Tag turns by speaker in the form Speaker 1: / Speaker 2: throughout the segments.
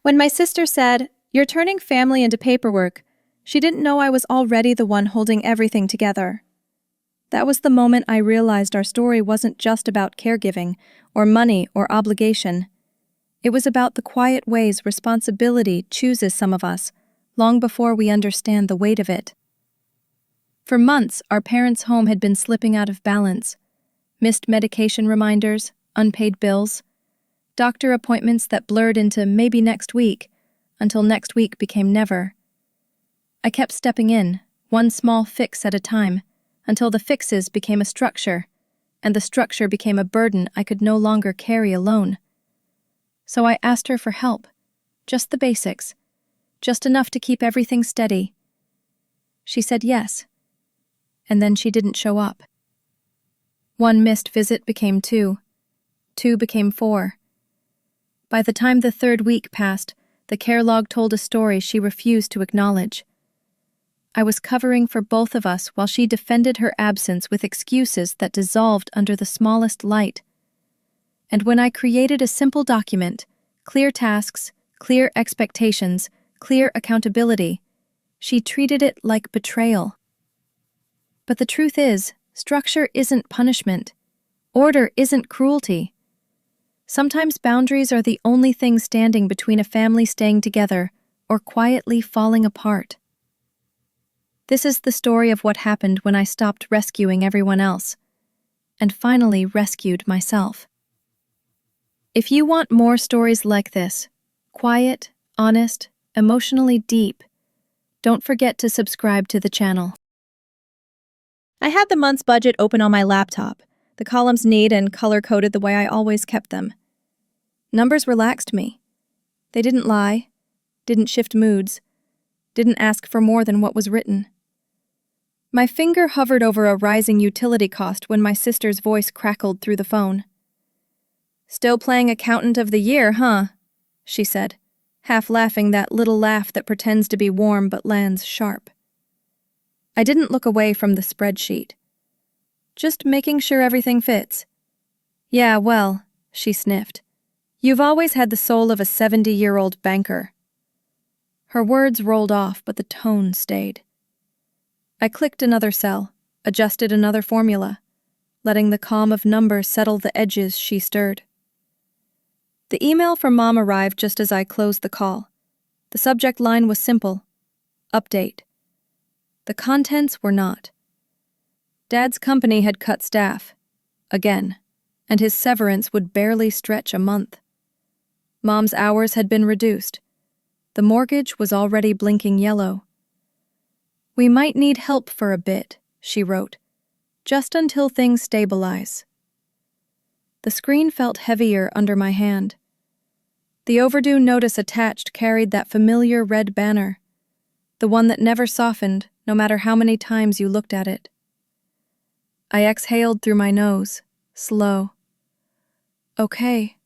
Speaker 1: When my sister said, "You're turning family into paperwork," she didn't know I was already the one holding everything together. That was the moment I realized our story wasn't just about caregiving, or money, or obligation. It was about the quiet ways responsibility chooses some of us, long before we understand the weight of it. For months, our parents' home had been slipping out of balance. Missed medication reminders, unpaid bills, doctor appointments that blurred into maybe next week, until next week became never. I kept stepping in, one small fix at a time, until the fixes became a structure, and the structure became a burden I could no longer carry alone. So I asked her for help, just the basics, just enough to keep everything steady. She said yes, and then she didn't show up. One missed visit became two became four. By the time the third week passed, the care log told a story she refused to acknowledge. I was covering for both of us while she defended her absence with excuses that dissolved under the smallest light. And when I created a simple document, clear tasks, clear expectations, clear accountability, she treated it like betrayal. But the truth is, structure isn't punishment. Order isn't cruelty. Sometimes boundaries are the only thing standing between a family staying together or quietly falling apart. This is the story of what happened when I stopped rescuing everyone else, and finally rescued myself. If you want more stories like this, quiet, honest, emotionally deep, don't forget to subscribe to the channel. I had the month's budget open on my laptop, the columns neat and color-coded the way I always kept them. Numbers relaxed me. They didn't lie, didn't shift moods, didn't ask for more than what was written. My finger hovered over a rising utility cost when my sister's voice crackled through the phone. "Still playing accountant of the year, huh?" she said, half laughing, that little laugh that pretends to be warm but lands sharp. I didn't look away from the spreadsheet. "Just making sure everything fits." "Yeah, well," she sniffed, "you've always had the soul of a 70-year-old banker." Her words rolled off, but the tone stayed. I clicked another cell, adjusted another formula, letting the calm of numbers settle the edges she stirred. The email from Mom arrived just as I closed the call. The subject line was simple: update. The contents were not. Dad's company had cut staff, again, and his severance would barely stretch a month. Mom's hours had been reduced. The mortgage was already blinking yellow. "We might need help for a bit," she wrote, "just until things stabilize." The screen felt heavier under my hand. The overdue notice attached carried that familiar red banner, the one that never softened, no matter how many times you looked at it. I exhaled through my nose, slow. "Okay,"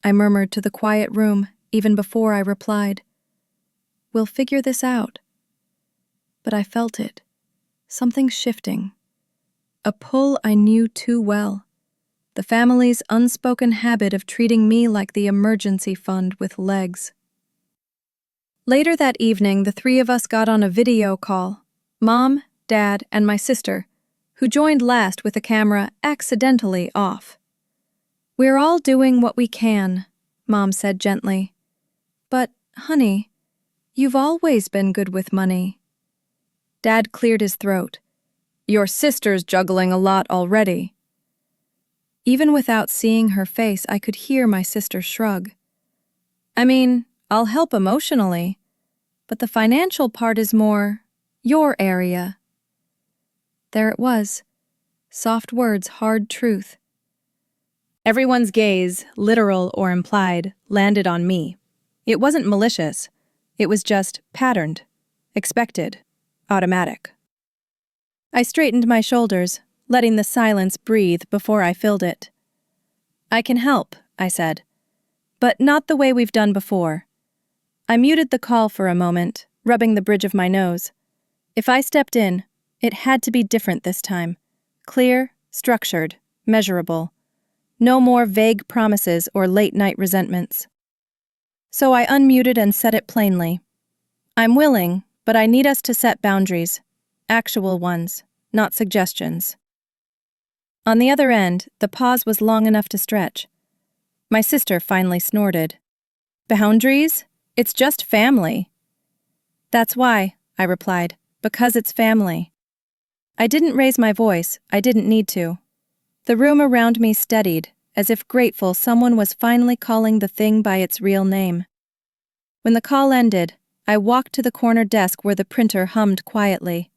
Speaker 1: I murmured to the quiet room even before I replied. "We'll figure this out." But I felt it, something shifting. A pull I knew too well. The family's unspoken habit of treating me like the emergency fund with legs. Later that evening, the three of us got on a video call: Mom, Dad, and my sister, who joined last with the camera accidentally off. "We're all doing what we can," Mom said gently. "But, honey, you've always been good with money." Dad cleared his throat. "Your sister's juggling a lot already." Even without seeing her face, I could hear my sister shrug. "I mean, I'll help emotionally, but the financial part is more your area." There it was. Soft words, hard truth. Everyone's gaze, literal or implied, landed on me. It wasn't malicious. It was just patterned, expected, automatic. I straightened my shoulders, letting the silence breathe before I filled it. "I can help," I said, "but not the way we've done before." I muted the call for a moment, rubbing the bridge of my nose. If I stepped in, it had to be different this time. Clear, structured, measurable. No more vague promises or late-night resentments. So I unmuted and said it plainly. I'm willing, but I need us to set boundaries. Actual ones, not suggestions. On the other end, the pause was long enough to stretch. My sister finally snorted. Boundaries? It's just family. That's why, I replied, because it's family. I didn't raise my voice, I didn't need to. The room around me steadied, as if grateful someone was finally calling the thing by its real name. When the call ended, I walked to the corner desk where the printer hummed quietly.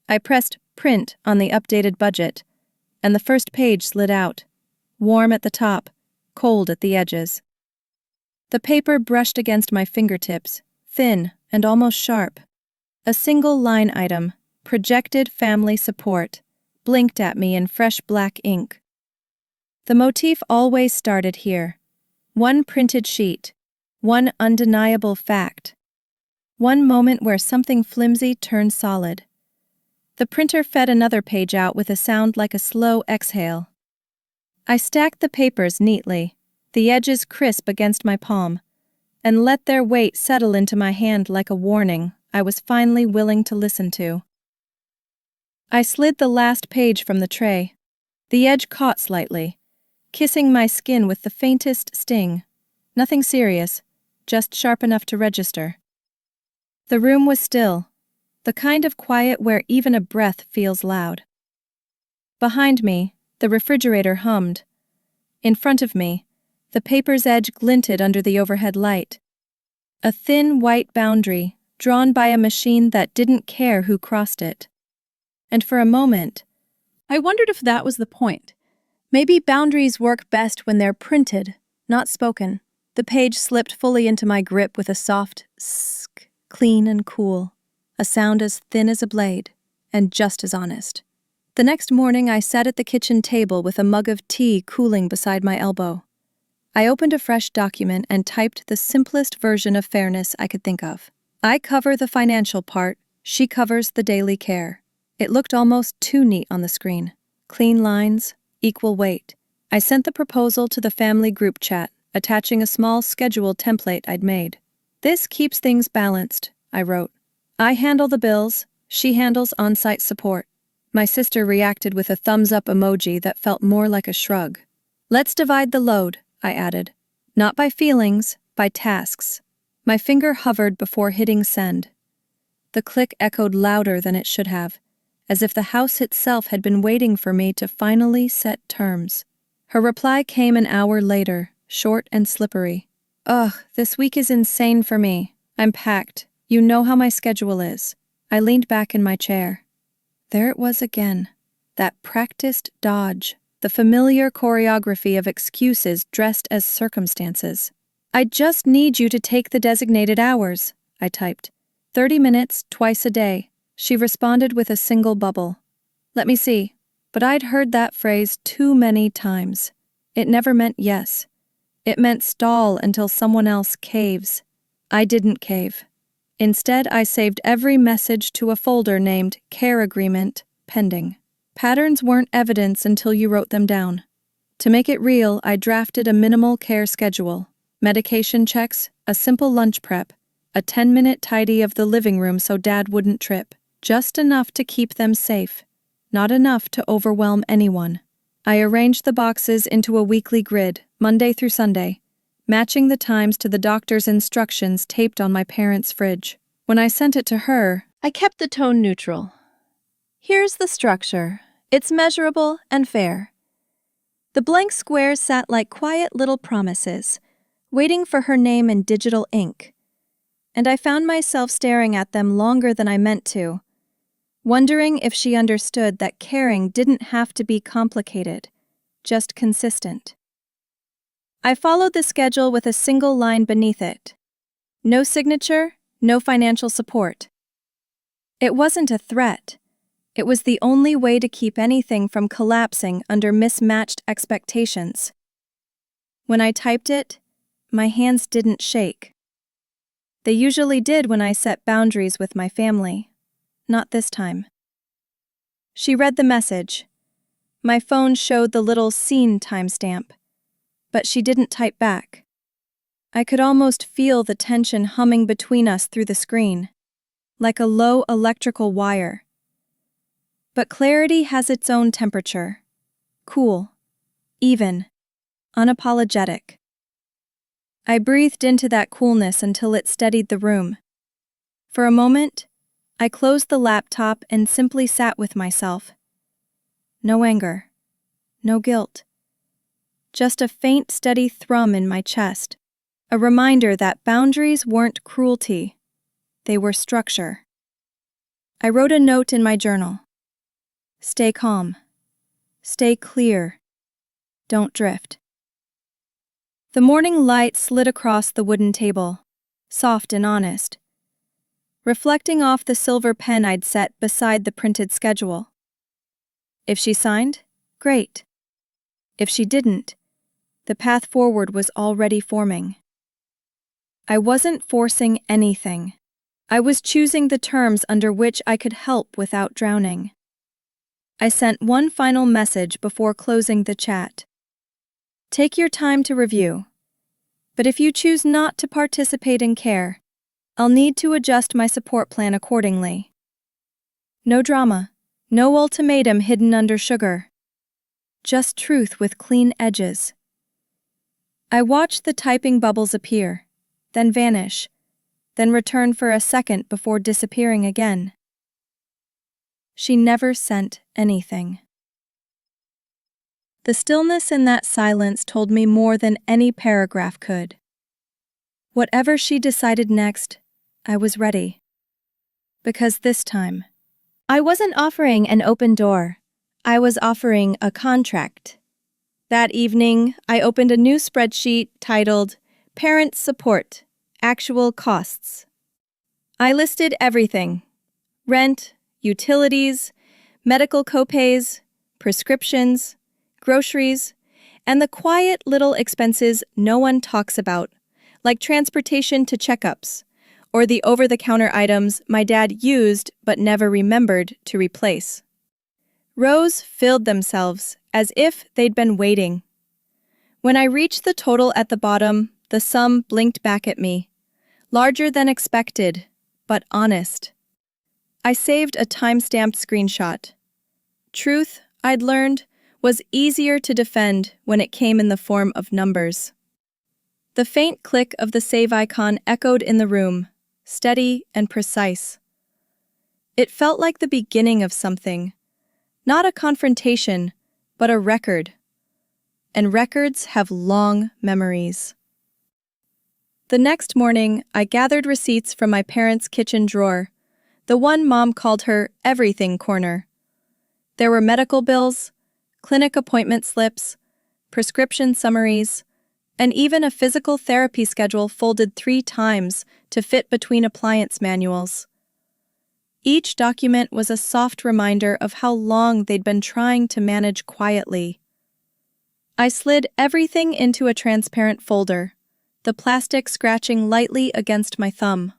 Speaker 1: I pressed print on the updated budget, and the first page slid out, warm at the top, cold at the edges. The paper brushed against my fingertips, thin and almost sharp. A single line item, projected family support, blinked at me in fresh black ink. The motif always started here. One printed sheet, one undeniable fact. One moment where something flimsy turned solid. The printer fed another page out with a sound like a slow exhale. I stacked the papers neatly, the edges crisp against my palm, and let their weight settle into my hand like a warning I was finally willing to listen to. I slid the last page from the tray. The edge caught slightly, kissing my skin with the faintest sting. Nothing serious, just sharp enough to register. The room was still, the kind of quiet where even a breath feels loud. Behind me, the refrigerator hummed. In front of me, the paper's edge glinted under the overhead light. A thin white boundary, drawn by a machine that didn't care who crossed it. And for a moment, I wondered if that was the point. Maybe boundaries work best when they're printed, not spoken. The page slipped fully into my grip with a soft sk, clean and cool, a sound as thin as a blade, and just as honest. The next morning I sat at the kitchen table with a mug of tea cooling beside my elbow. I opened a fresh document and typed the simplest version of fairness I could think of. I cover the financial part, she covers the daily care. It looked almost too neat on the screen. Clean lines, equal weight. I sent the proposal to the family group chat, attaching a small schedule template I'd made. This keeps things balanced, I wrote. I handle the bills, she handles on-site support. My sister reacted with a thumbs-up emoji that felt more like a shrug. Let's divide the load, I added. Not by feelings, by tasks. My finger hovered before hitting send. The click echoed louder than it should have, as if the house itself had been waiting for me to finally set terms. Her reply came an hour later, short and slippery. Ugh, this week is insane for me. I'm packed. You know how my schedule is. I leaned back in my chair. There it was again. That practiced dodge. The familiar choreography of excuses dressed as circumstances. I just need you to take the designated hours, I typed. 30 minutes, twice a day. She responded with a single bubble. Let me see. But I'd heard that phrase too many times. It never meant yes. It meant stall until someone else caves. I didn't cave. Instead, I saved every message to a folder named Care Agreement, Pending. Patterns weren't evidence until you wrote them down. To make it real, I drafted a minimal care schedule. Medication checks, a simple lunch prep, a 10-minute tidy of the living room so Dad wouldn't trip. Just enough to keep them safe. Not enough to overwhelm anyone. I arranged the boxes into a weekly grid, Monday through Sunday, matching the times to the doctor's instructions taped on my parents' fridge. When I sent it to her, I kept the tone neutral. Here's the structure. It's measurable and fair. The blank squares sat like quiet little promises, waiting for her name in digital ink. And I found myself staring at them longer than I meant to, wondering if she understood that caring didn't have to be complicated, just consistent. I followed the schedule with a single line beneath it. No signature, no financial support. It wasn't a threat. It was the only way to keep anything from collapsing under mismatched expectations. When I typed it, my hands didn't shake. They usually did when I set boundaries with my family. Not this time. She read the message. My phone showed the little scene timestamp, but she didn't type back. I could almost feel the tension humming between us through the screen, like a low electrical wire. But clarity has its own temperature. Cool, even, unapologetic. I breathed into that coolness until it steadied the room. For a moment, I closed the laptop and simply sat with myself. No anger, no guilt. Just a faint, steady thrum in my chest, a reminder that boundaries weren't cruelty, they were structure. I wrote a note in my journal. Stay calm. Stay clear. Don't drift. The morning light slid across the wooden table, soft and honest, reflecting off the silver pen I'd set beside the printed schedule. If she signed, great. If she didn't, the path forward was already forming. I wasn't forcing anything. I was choosing the terms under which I could help without drowning. I sent one final message before closing the chat. Take your time to review. But if you choose not to participate in care, I'll need to adjust my support plan accordingly. No drama, no ultimatum hidden under sugar. Just truth with clean edges. I watched the typing bubbles appear, then vanish, then return for a second before disappearing again. She never sent anything. The stillness in that silence told me more than any paragraph could. Whatever she decided next, I was ready. Because this time, I wasn't offering an open door. I was offering a contract. That evening, I opened a new spreadsheet titled Parent Support, Actual Costs. I listed everything: rent, utilities, medical copays, prescriptions, groceries, and the quiet little expenses no one talks about, like transportation to checkups, or the over-the-counter items my dad used but never remembered to replace. Rows filled themselves as if they'd been waiting. When I reached the total at the bottom, the sum blinked back at me, larger than expected, but honest. I saved a time-stamped screenshot. Truth, I'd learned, was easier to defend when it came in the form of numbers. The faint click of the save icon echoed in the room, steady and precise. It felt like the beginning of something, not a confrontation, but a record. And records have long memories. The next morning, I gathered receipts from my parents' kitchen drawer, the one Mom called her everything corner. There were medical bills, clinic appointment slips, prescription summaries, and even a physical therapy schedule folded 3 times to fit between appliance manuals. Each document was a soft reminder of how long they'd been trying to manage quietly. I slid everything into a transparent folder, the plastic scratching lightly against my thumb.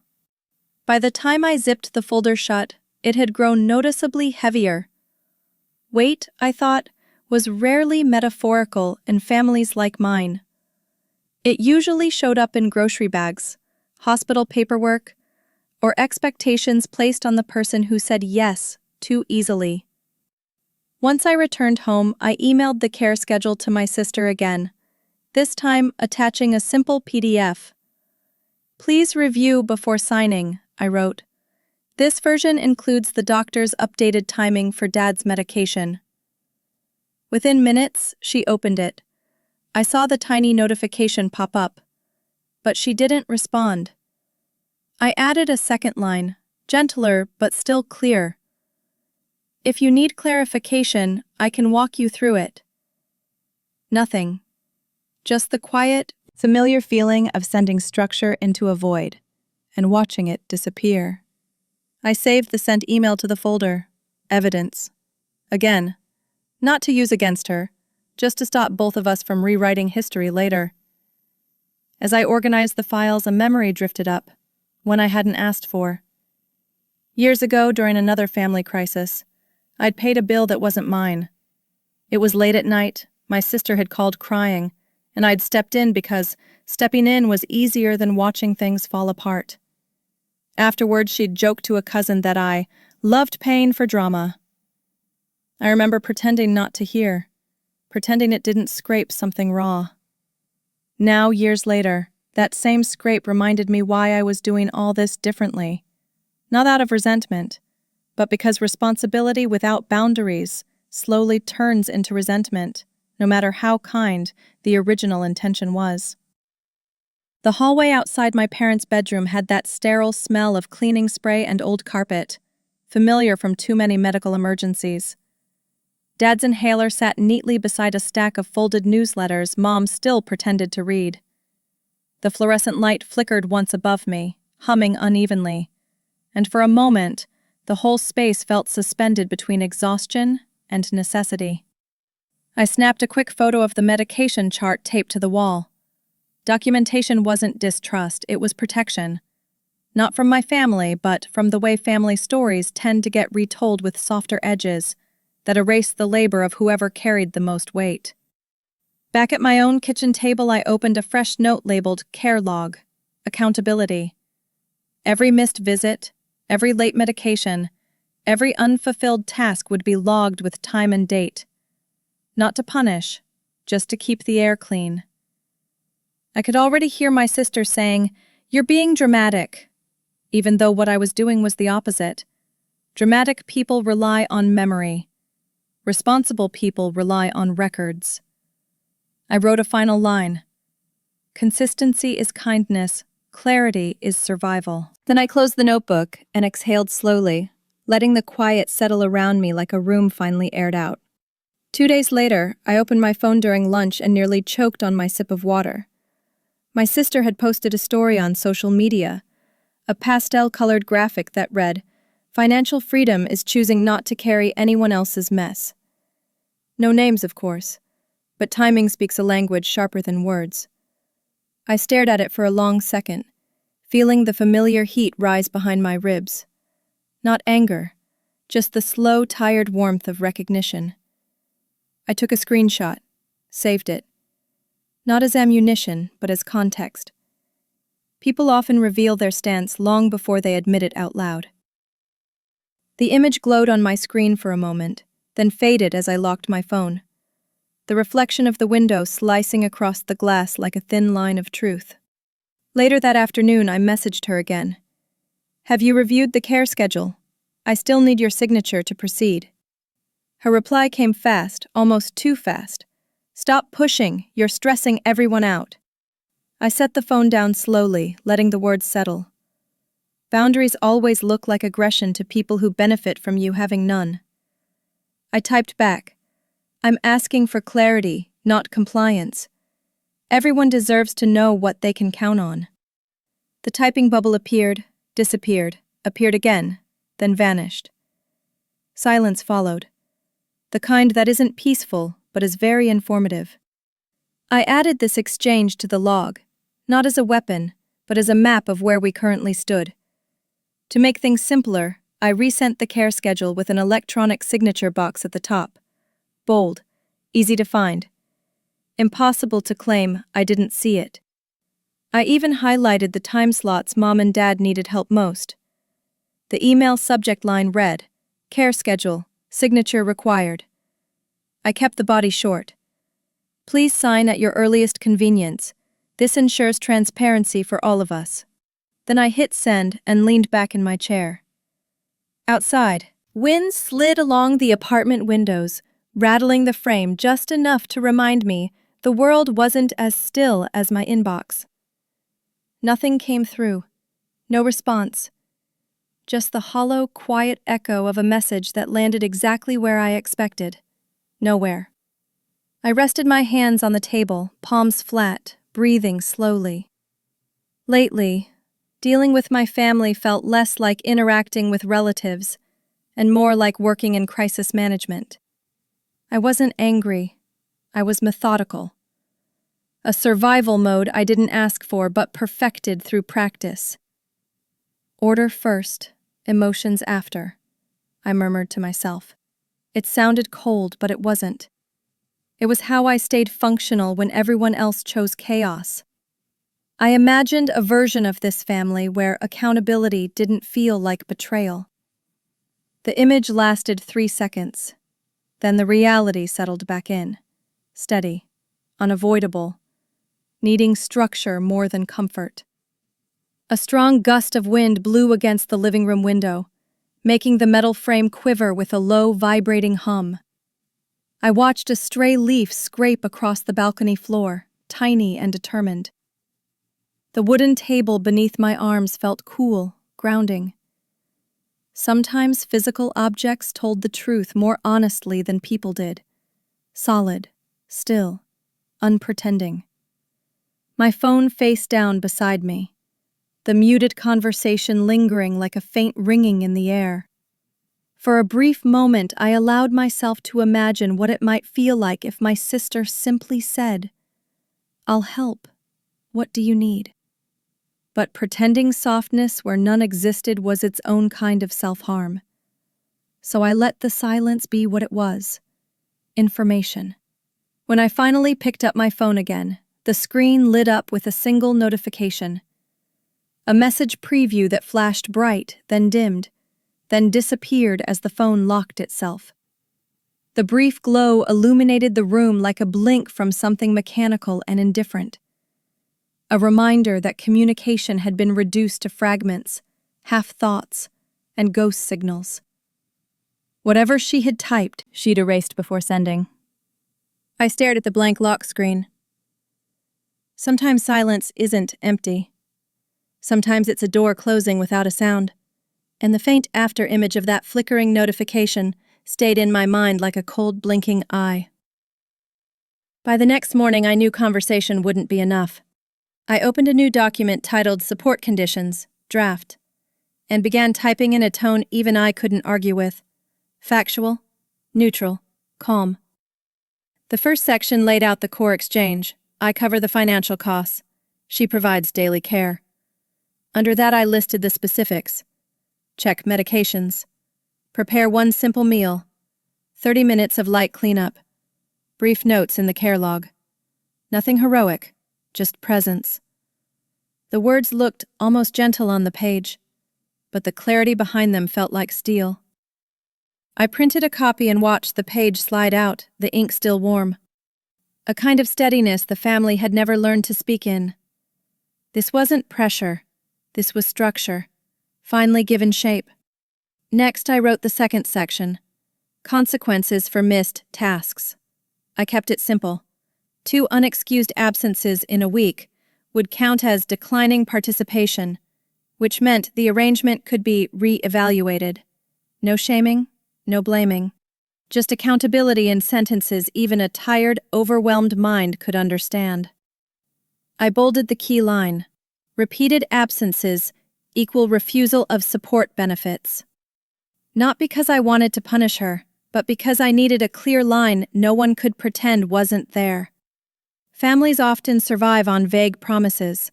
Speaker 1: By the time I zipped the folder shut, it had grown noticeably heavier. Weight, I thought, was rarely metaphorical in families like mine. It usually showed up in grocery bags, hospital paperwork, or expectations placed on the person who said yes too easily. Once I returned home, I emailed the care schedule to my sister again, this time attaching a simple PDF. Please review before signing, I wrote. This version includes the doctor's updated timing for Dad's medication. Within minutes, she opened it. I saw the tiny notification pop up, but she didn't respond. I added a second line, gentler but still clear. If you need clarification, I can walk you through it. Nothing. Just the quiet, familiar feeling of sending structure into a void and watching it disappear. I saved the sent email to the folder. Evidence. Again, not to use against her, just to stop both of us from rewriting history later. As I organized the files, a memory drifted up, one I hadn't asked for. Years ago, during another family crisis, I'd paid a bill that wasn't mine. It was late at night, my sister had called crying, and I'd stepped in because stepping in was easier than watching things fall apart. Afterwards, she'd joke to a cousin that I loved paying for drama. I remember pretending not to hear, pretending it didn't scrape something raw. Now, years later, that same scrape reminded me why I was doing all this differently. Not out of resentment, but because responsibility without boundaries slowly turns into resentment, no matter how kind the original intention was. The hallway outside my parents' bedroom had that sterile smell of cleaning spray and old carpet, familiar from too many medical emergencies. Dad's inhaler sat neatly beside a stack of folded newsletters Mom still pretended to read. The fluorescent light flickered once above me, humming unevenly, and for a moment, the whole space felt suspended between exhaustion and necessity. I snapped a quick photo of the medication chart taped to the wall. Documentation wasn't distrust, it was protection. Not from my family, but from the way family stories tend to get retold with softer edges that erase the labor of whoever carried the most weight. Back at my own kitchen table, I opened a fresh note labeled Care Log, Accountability. Every missed visit, every late medication, every unfulfilled task would be logged with time and date. Not to punish, just to keep the air clean. I could already hear my sister saying, "You're being dramatic," even though what I was doing was the opposite. Dramatic people rely on memory. Responsible people rely on records. I wrote a final line. Consistency is kindness, clarity is survival. Then I closed the notebook and exhaled slowly, letting the quiet settle around me like a room finally aired out. 2 days later, I opened my phone during lunch and nearly choked on my sip of water. My sister had posted a story on social media, a pastel-colored graphic that read, "Financial freedom is choosing not to carry anyone else's mess." No names, of course, but timing speaks a language sharper than words. I stared at it for a long second, feeling the familiar heat rise behind my ribs. Not anger, just the slow, tired warmth of recognition. I took a screenshot, saved it. Not as ammunition, but as context. People often reveal their stance long before they admit it out loud. The image glowed on my screen for a moment, then faded as I locked my phone. The reflection of the window slicing across the glass like a thin line of truth. Later that afternoon, I messaged her again. "Have you reviewed the care schedule? I still need your signature to proceed." Her reply came fast, almost too fast. "Stop pushing, you're stressing everyone out." I set the phone down slowly, letting the words settle. Boundaries always look like aggression to people who benefit from you having none. I typed back, "I'm asking for clarity, not compliance. Everyone deserves to know what they can count on." The typing bubble appeared, disappeared, appeared again, then vanished. Silence followed. The kind that isn't peaceful, but is very informative. I added this exchange to the log, not as a weapon, but as a map of where we currently stood. To make things simpler, I resent the care schedule with an electronic signature box at the top. Bold, easy to find. Impossible to claim I didn't see it. I even highlighted the time slots Mom and Dad needed help most. The email subject line read, "Care schedule, signature required." I kept the body short. "Please sign at your earliest convenience. This ensures transparency for all of us." Then I hit send and leaned back in my chair. Outside, wind slid along the apartment windows, rattling the frame just enough to remind me the world wasn't as still as my inbox. Nothing came through. No response. Just the hollow, quiet echo of a message that landed exactly where I expected. Nowhere. I rested my hands on the table, palms flat, breathing slowly. Lately, dealing with my family felt less like interacting with relatives and more like working in crisis management. I wasn't angry. I was methodical. A survival mode I didn't ask for but perfected through practice. Order first, emotions after, I murmured to myself. It sounded cold, but it wasn't. It was how I stayed functional when everyone else chose chaos. I imagined a version of this family where accountability didn't feel like betrayal. The image lasted 3 seconds. Then the reality settled back in. Steady, unavoidable, needing structure more than comfort. A strong gust of wind blew against the living room window, making the metal frame quiver with a low, vibrating hum. I watched a stray leaf scrape across the balcony floor, tiny and determined. The wooden table beneath my arms felt cool, grounding. Sometimes physical objects told the truth more honestly than people did. Solid, still, unpretending. My phone face down beside me, the muted conversation lingering like a faint ringing in the air. For a brief moment, I allowed myself to imagine what it might feel like if my sister simply said, "I'll help. What do you need?" But pretending softness where none existed was its own kind of self-harm. So I let the silence be what it was: information. When I finally picked up my phone again, the screen lit up with a single notification. A message preview that flashed bright, then dimmed, then disappeared as the phone locked itself. The brief glow illuminated the room like a blink from something mechanical and indifferent. A reminder that communication had been reduced to fragments, half-thoughts, and ghost signals. Whatever she had typed, she'd erased before sending. I stared at the blank lock screen. Sometimes silence isn't empty. Sometimes it's a door closing without a sound, and the faint after-image of that flickering notification stayed in my mind like a cold blinking eye. By the next morning, I knew conversation wouldn't be enough. I opened a new document titled Support Conditions, Draft, and began typing in a tone even I couldn't argue with. Factual, neutral, calm. The first section laid out the core exchange. I cover the financial costs. She provides daily care. Under that, I listed the specifics. Check medications. Prepare one simple meal. 30 minutes of light cleanup. Brief notes in the care log. Nothing heroic, just presence. The words looked almost gentle on the page, but the clarity behind them felt like steel. I printed a copy and watched the page slide out, the ink still warm. A kind of steadiness the family had never learned to speak in. This wasn't pressure. This was structure, finally given shape. Next, I wrote the second section, consequences for missed tasks. I kept it simple. 2 unexcused absences in a week would count as declining participation, which meant the arrangement could be re-evaluated. No shaming, no blaming. Just accountability in sentences even a tired, overwhelmed mind could understand. I bolded the key line. Repeated absences equal refusal of support benefits. Not because I wanted to punish her, but because I needed a clear line no one could pretend wasn't there. Families often survive on vague promises.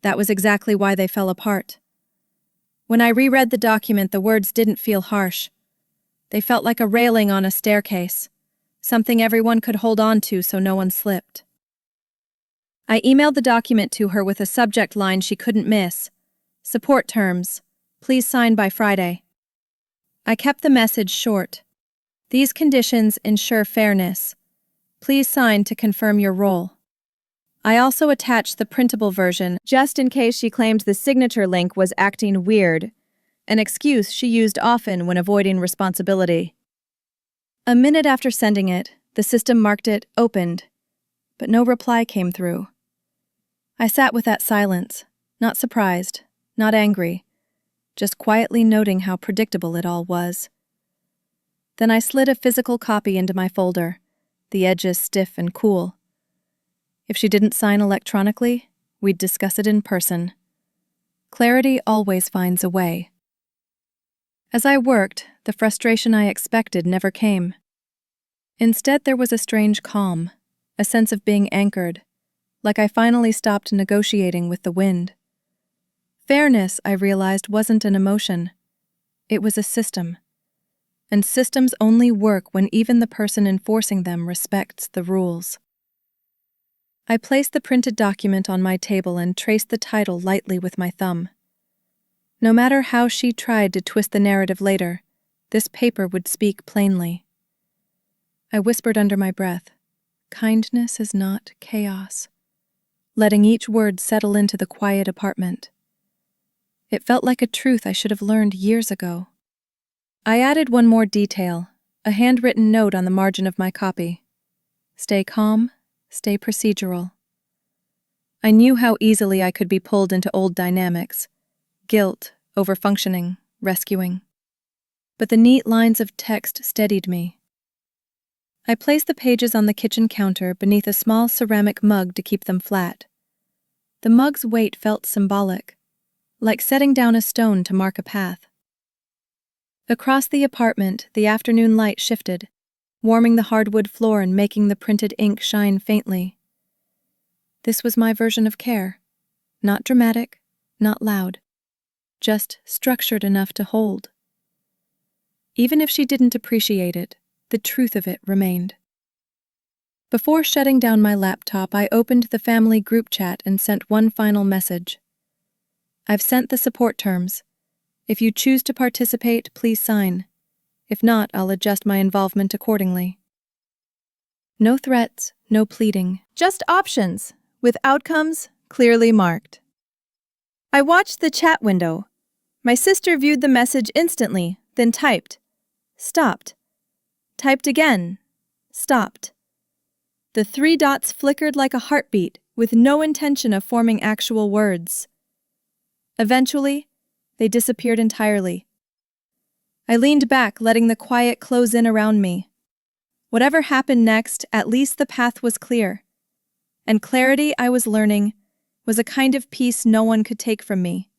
Speaker 1: That was exactly why they fell apart. When I reread the document, the words didn't feel harsh. They felt like a railing on a staircase, something everyone could hold on to so no one slipped. I emailed the document to her with a subject line she couldn't miss. Support terms. Please sign by Friday. I kept the message short. These conditions ensure fairness. Please sign to confirm your role. I also attached the printable version just in case she claimed the signature link was acting weird, an excuse she used often when avoiding responsibility. A minute after sending it, the system marked it opened, but no reply came through. I sat with that silence, not surprised, not angry, just quietly noting how predictable it all was. Then I slid a physical copy into my folder, the edges stiff and cool. If she didn't sign electronically, we'd discuss it in person. Clarity always finds a way. As I worked, the frustration I expected never came. Instead, there was a strange calm, a sense of being anchored, like I finally stopped negotiating with the wind. Fairness, I realized, wasn't an emotion. It was a system. and systems only work when even the person enforcing them respects the rules. I placed the printed document on my table and traced the title lightly with my thumb. No matter how she tried to twist the narrative later, this paper would speak plainly. I whispered under my breath, "Kindness is not chaos," letting each word settle into the quiet apartment. It felt like a truth I should have learned years ago. I added one more detail, a handwritten note on the margin of my copy. Stay calm, stay procedural. I knew how easily I could be pulled into old dynamics, guilt, overfunctioning, rescuing. But the neat lines of text steadied me. I placed the pages on the kitchen counter beneath a small ceramic mug to keep them flat. The mug's weight felt symbolic, like setting down a stone to mark a path. Across the apartment, the afternoon light shifted, warming the hardwood floor and making the printed ink shine faintly. This was my version of care. Not dramatic, not loud, just structured enough to hold. Even if she didn't appreciate it, the truth of it remained. Before shutting down my laptop, I opened the family group chat and sent one final message. I've sent the support terms. If you choose to participate, please sign. If not, I'll adjust my involvement accordingly. No threats, no pleading. Just options, with outcomes clearly marked. I watched the chat window. My sister viewed the message instantly, then typed. Stopped. Typed again. Stopped. The 3 dots flickered like a heartbeat, with no intention of forming actual words. Eventually, they disappeared entirely. I leaned back, letting the quiet close in around me. Whatever happened next, at least the path was clear. And clarity, I was learning, was a kind of peace no one could take from me.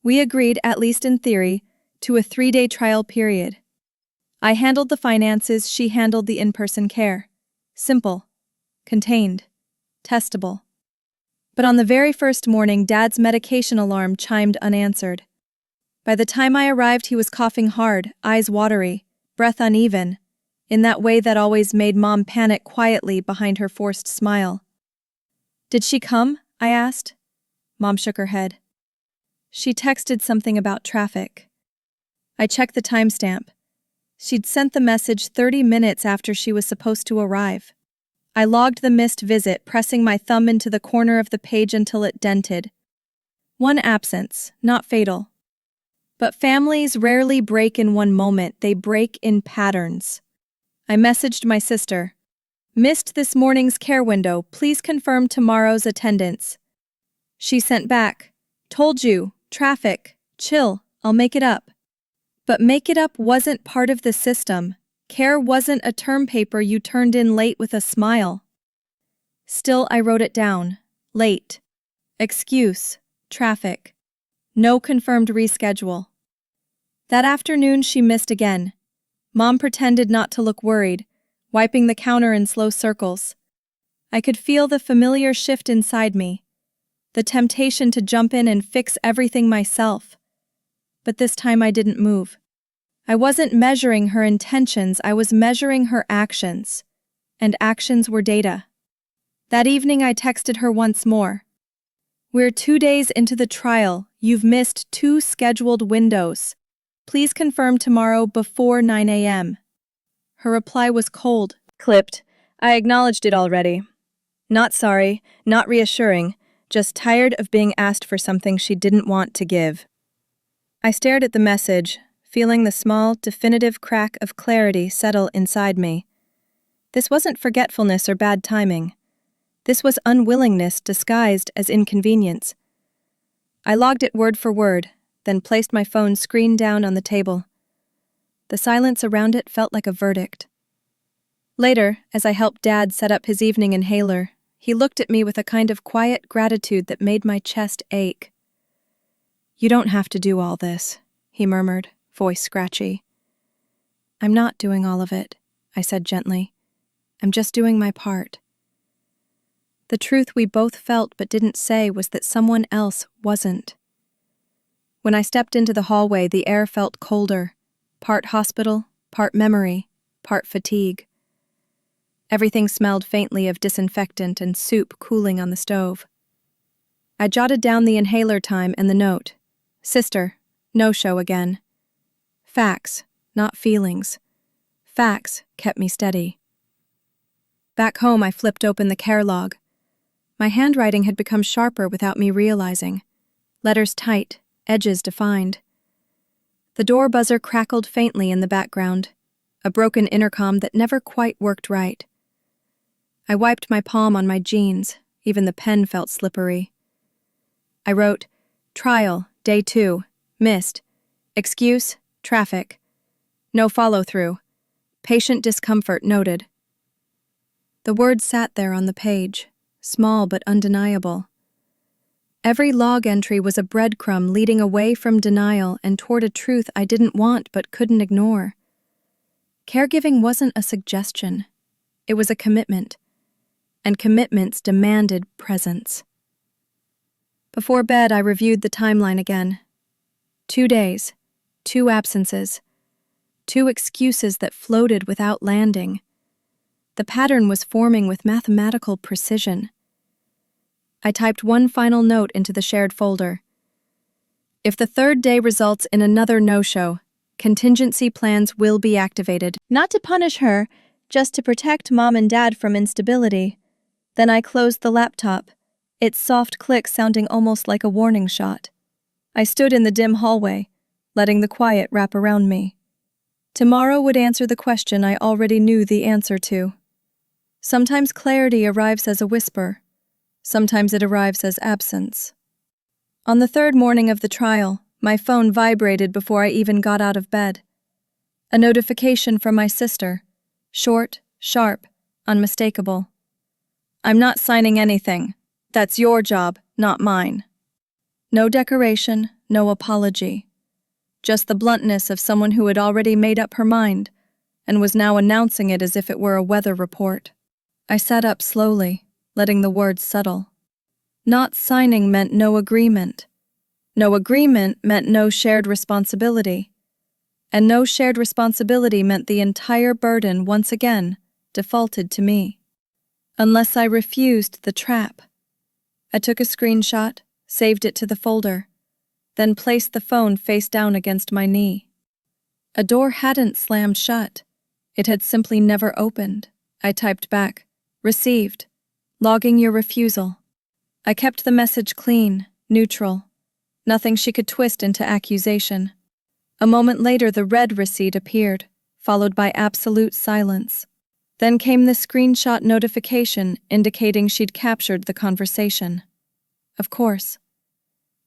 Speaker 1: We agreed, at least in theory, to a 3-day trial period. I handled the finances, she handled the in-person care. Simple, contained, testable. But on the very first morning, Dad's medication alarm chimed unanswered. By the time I arrived, he was coughing hard, eyes watery, breath uneven, in that way that always made Mom panic quietly behind her forced smile. "Did she come?" I asked. Mom shook her head. She texted something about traffic. I checked the timestamp. She'd sent the message 30 minutes after she was supposed to arrive. I logged the missed visit, pressing my thumb into the corner of the page until it dented. One absence, not fatal. But families rarely break in one moment, they break in patterns. I messaged my sister. "Missed this morning's care window, please confirm tomorrow's attendance." She sent back, "Told you, traffic, chill, I'll make it up." But make it up wasn't part of the system. Care wasn't a term paper you turned in late with a smile. Still, I wrote it down. Late. Excuse. Traffic. No confirmed reschedule. That afternoon she missed again. Mom pretended not to look worried, wiping the counter in slow circles. I could feel the familiar shift inside me, the temptation to jump in and fix everything myself. But this time I didn't move. I wasn't measuring her intentions, I was measuring her actions. And actions were data. That evening I texted her once more. "We're 2 days into the trial. You've missed 2 scheduled windows. Please confirm tomorrow before 9 a.m. Her reply was cold. Clipped. I acknowledged it already. Not sorry, not reassuring, just tired of being asked for something she didn't want to give. I stared at the message, feeling the small, definitive crack of clarity settle inside me. This wasn't forgetfulness or bad timing. This was unwillingness disguised as inconvenience. I logged it word for word, then placed my phone screen down on the table. The silence around it felt like a verdict. Later, as I helped Dad set up his evening inhaler, he looked at me with a kind of quiet gratitude that made my chest ache. "You don't have to do all this," he murmured, voice scratchy. "I'm not doing all of it," I said gently. "I'm just doing my part." The truth we both felt but didn't say was that someone else wasn't. When I stepped into the hallway, the air felt colder. part hospital, part memory, part fatigue. Everything smelled faintly of disinfectant and soup cooling on the stove. I jotted down the inhaler time and the note. Sister, no-show again. Facts, not feelings. Facts kept me steady. Back home, I flipped open the care log. My handwriting had become sharper without me realizing. Letters tight, edges defined. The door buzzer crackled faintly in the background, a broken intercom that never quite worked right. I wiped my palm on my jeans, even the pen felt slippery. I wrote, Trial, Day 2, missed. Excuse, traffic. No follow-through. Patient discomfort noted. The words sat there on the page, small but undeniable. Every log entry was a breadcrumb leading away from denial and toward a truth I didn't want but couldn't ignore. Caregiving wasn't a suggestion. It was a commitment. And commitments demanded presence. Before bed, I reviewed the timeline again. 2 days, 2 absences, 2 excuses that floated without landing. The pattern was forming with mathematical precision. I typed one final note into the shared folder. If the 3rd day results in another no-show, contingency plans will be activated. Not to punish her, just to protect Mom and Dad from instability. Then I closed the laptop, its soft click sounding almost like a warning shot. I stood in the dim hallway, letting the quiet wrap around me. Tomorrow would answer the question I already knew the answer to. Sometimes clarity arrives as a whisper. Sometimes it arrives as absence. On the 3rd morning of the trial, my phone vibrated before I even got out of bed. A notification from my sister. Short, sharp, unmistakable. I'm not signing anything. That's your job, not mine. No decoration, no apology. Just the bluntness of someone who had already made up her mind and was now announcing it as if it were a weather report. I sat up slowly, letting the words settle. Not signing meant no agreement. No agreement meant no shared responsibility. And no shared responsibility meant the entire burden once again defaulted to me. Unless I refused the trap. I took a screenshot, saved it to the folder, then placed the phone face down against my knee. A door hadn't slammed shut. It had simply never opened. I typed back, received, logging your refusal. I kept the message clean, neutral. Nothing she could twist into accusation. A moment later, the read receipt appeared, followed by absolute silence. Then came the screenshot notification indicating she'd captured the conversation. Of course.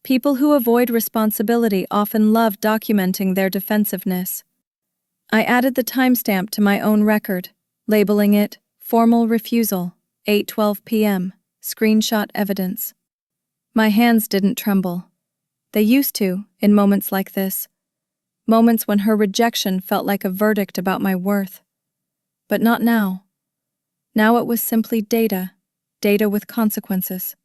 Speaker 1: People who avoid responsibility often love documenting their defensiveness. I added the timestamp to my own record, labeling it Formal Refusal, 8:12 p.m., Screenshot Evidence. My hands didn't tremble. They used to, in moments like this. Moments when her rejection felt like a verdict about my worth. But not now. Now it was simply data with consequences.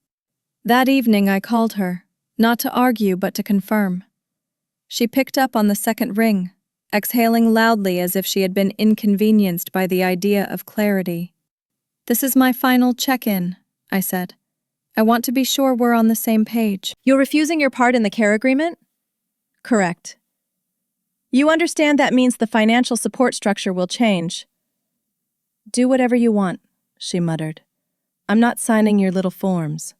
Speaker 1: That evening I called her, not to argue but to confirm. She picked up on the second ring, exhaling loudly as if she had been inconvenienced by the idea of clarity. This is my final check-in, I said. I want to be sure we're on the same page. You're refusing your part in the care agreement? Correct. You understand that means the financial support structure will change. Do whatever you want, she muttered. I'm not signing your little forms.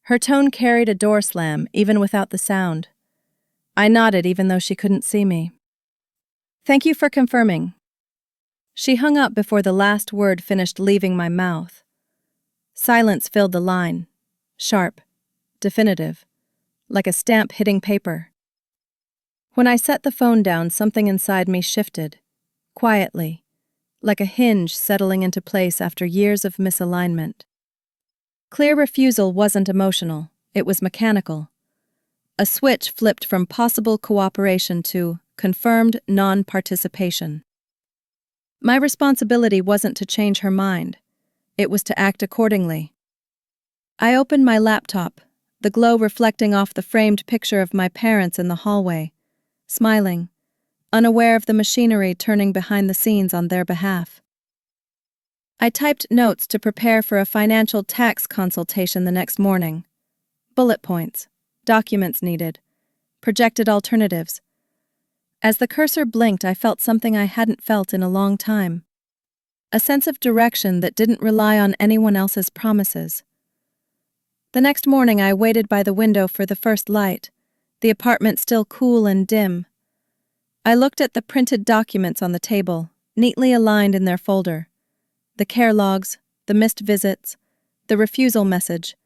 Speaker 1: Her tone carried a door slam, even without the sound. I nodded even though she couldn't see me. Thank you for confirming. She hung up before the last word finished leaving my mouth. Silence filled the line, sharp, definitive, like a stamp hitting paper. When I set the phone down, something inside me shifted, quietly, like a hinge settling into place after years of misalignment. Clear refusal wasn't emotional, it was mechanical. A switch flipped from possible cooperation to confirmed non-participation. My responsibility wasn't to change her mind. It was to act accordingly. I opened my laptop, the glow reflecting off the framed picture of my parents in the hallway, smiling, unaware of the machinery turning behind the scenes on their behalf. I typed notes to prepare for a financial tax consultation the next morning. Bullet points, documents needed, projected alternatives. As the cursor blinked, I felt something I hadn't felt in a long time. A sense of direction that didn't rely on anyone else's promises. The next morning I waited by the window for the first light, the apartment still cool and dim. I looked at the printed documents on the table, neatly aligned in their folder. The care logs, the missed visits, the refusal message,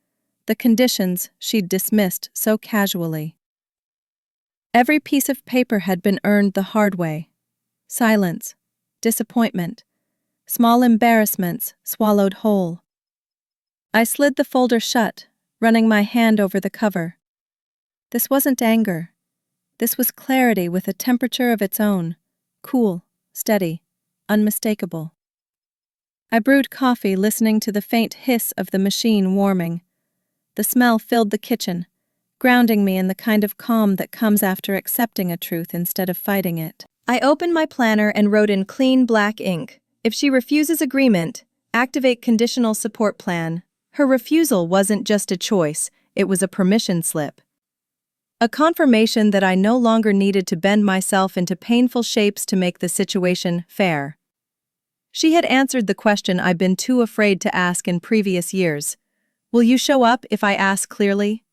Speaker 1: the conditions she'd dismissed so casually. Every piece of paper had been earned the hard way. Silence, disappointment, small embarrassments swallowed whole. I slid the folder shut, running my hand over the cover. This wasn't anger. This was clarity with a temperature of its own, cool, steady, unmistakable. I brewed coffee, listening to the faint hiss of the machine warming. The smell filled the kitchen, grounding me in the kind of calm that comes after accepting a truth instead of fighting it. I opened my planner and wrote in clean black ink, "If she refuses agreement, activate conditional support plan." Her refusal wasn't just a choice, it was a permission slip. A confirmation that I no longer needed to bend myself into painful shapes to make the situation fair. She had answered the question I'd been too afraid to ask in previous years. Will you show up if I ask clearly?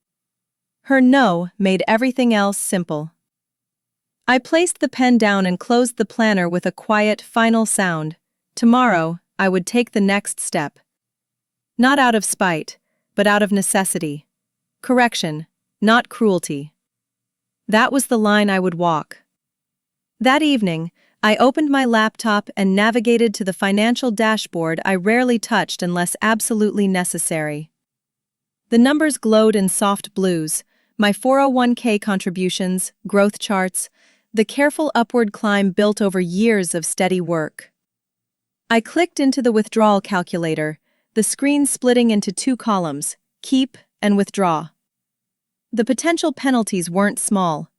Speaker 1: Her no made everything else simple. I placed the pen down and closed the planner with a quiet, final sound. Tomorrow, I would take the next step. Not out of spite, but out of necessity. Correction, not cruelty. That was the line I would walk. That evening, I opened my laptop and navigated to the financial dashboard I rarely touched unless absolutely necessary. The numbers glowed in soft blues, my 401k contributions, growth charts, the careful upward climb built over years of steady work. I clicked into the withdrawal calculator, the screen splitting into two columns, keep and withdraw. The potential penalties weren't small.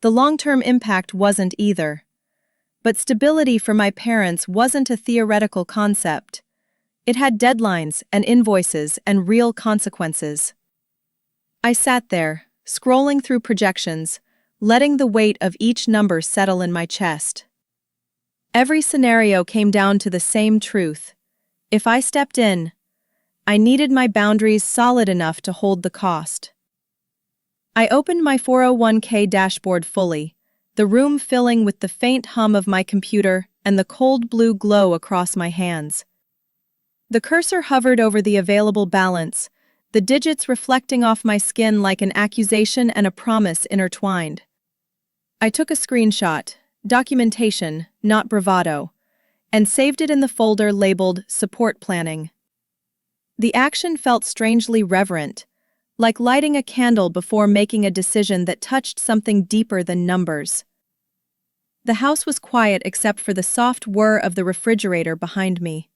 Speaker 1: The long-term impact wasn't either. But stability for my parents wasn't a theoretical concept. It had deadlines and invoices and real consequences. I sat there, scrolling through projections, letting the weight of each number settle in my chest. Every scenario came down to the same truth. If I stepped in, I needed my boundaries solid enough to hold the cost. I opened my 401k dashboard fully, the room filling with the faint hum of my computer and the cold blue glow across my hands. The cursor hovered over the available balance, the digits reflecting off my skin like an accusation and a promise intertwined. I took a screenshot, documentation, not bravado, and saved it in the folder labeled Support Planning. The action felt strangely reverent, like lighting a candle before making a decision that touched something deeper than numbers. The house was quiet except for the soft whir of the refrigerator behind me.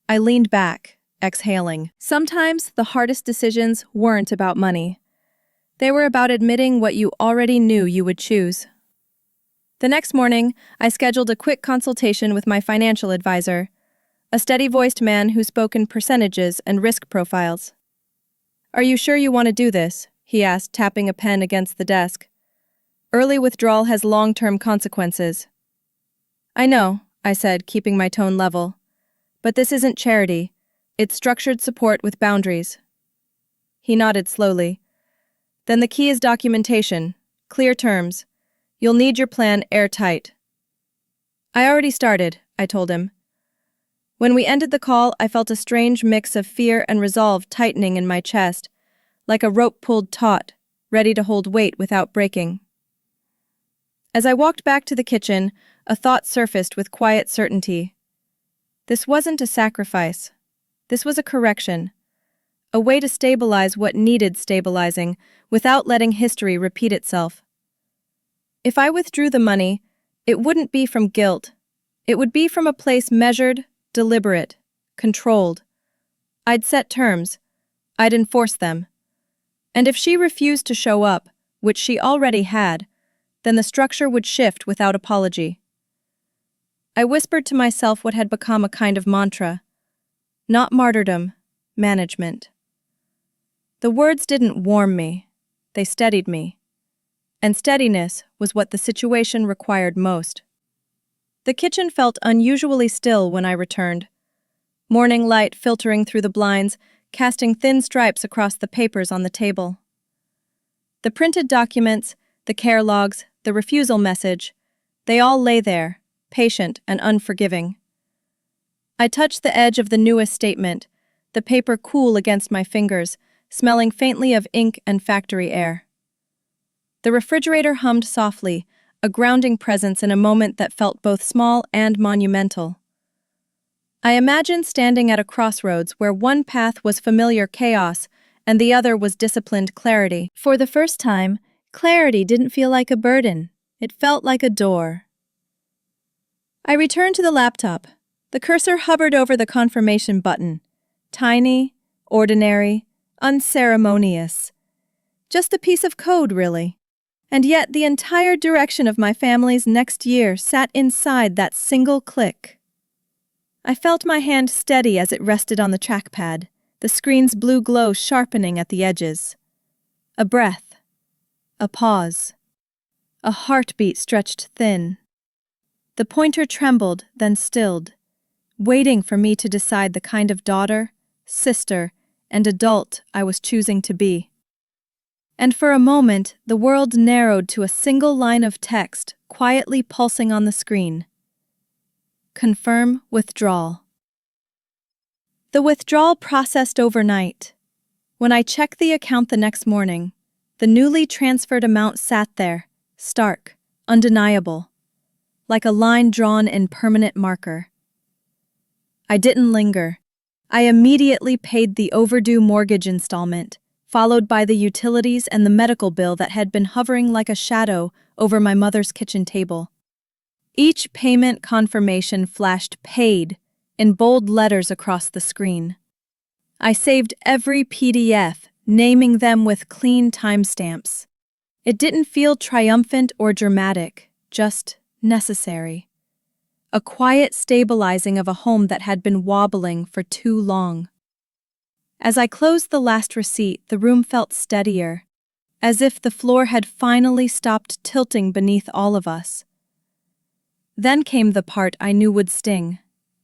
Speaker 1: I leaned back, exhaling. Sometimes the hardest decisions weren't about money. They were about admitting what you already knew you would choose. The next morning, I scheduled a quick consultation with my financial advisor, a steady-voiced man who spoke in percentages and risk profiles. "Are you sure you want to do this?" he asked, tapping a pen against the desk. "Early withdrawal has long-term consequences." "I know," I said, keeping my tone level. "But this isn't charity. It's structured support with boundaries." He nodded slowly. "Then the key is documentation, clear terms. You'll need your plan airtight." "I already started," I told him. When we ended the call, I felt a strange mix of fear and resolve tightening in my chest, like a rope pulled taut, ready to hold weight without breaking. As I walked back to the kitchen, a thought surfaced with quiet certainty. This wasn't a sacrifice. This was a correction. A way to stabilize what needed stabilizing without letting history repeat itself. If I withdrew the money, it wouldn't be from guilt. It would be from a place measured, deliberate, controlled. I'd set terms. I'd enforce them. And if she refused to show up, which she already had, then the structure would shift without apology. I whispered to myself what had become a kind of mantra: not martyrdom, management. The words didn't warm me, they steadied me. And steadiness was what the situation required most. The kitchen felt unusually still when I returned. Morning light filtering through the blinds, casting thin stripes across the papers on the table. The printed documents, the care logs, the refusal message, they all lay there, patient and unforgiving. I touched the edge of the newest statement, the paper cool against my fingers, smelling faintly of ink and factory air. The refrigerator hummed softly, a grounding presence in a moment that felt both small and monumental. I imagined standing at a crossroads where one path was familiar chaos and the other was disciplined clarity. For the first time, clarity didn't feel like a burden. It felt like a door. I returned to the laptop. The cursor hovered over the confirmation button. Tiny, ordinary, unceremonious. Just a piece of code, really. And yet the entire direction of my family's next year sat inside that single click. I felt my hand steady as it rested on the trackpad, the screen's blue glow sharpening at the edges. A breath. A pause. A heartbeat stretched thin. The pointer trembled, then stilled, waiting for me to decide the kind of daughter, sister, and adult I was choosing to be. And for a moment, the world narrowed to a single line of text quietly pulsing on the screen. Confirm withdrawal. The withdrawal processed overnight. When I checked the account the next morning, the newly transferred amount sat there, stark, undeniable, like a line drawn in permanent marker. I didn't linger. I immediately paid the overdue mortgage installment, followed by the utilities and the medical bill that had been hovering like a shadow over my mother's kitchen table. Each payment confirmation flashed paid in bold letters across the screen. I saved every PDF, naming them with clean timestamps. It didn't feel triumphant or dramatic, just necessary. A quiet stabilizing of a home that had been wobbling for too long. As I closed the last receipt, the room felt steadier, as if the floor had finally stopped tilting beneath all of us. Then came the part I knew would sting: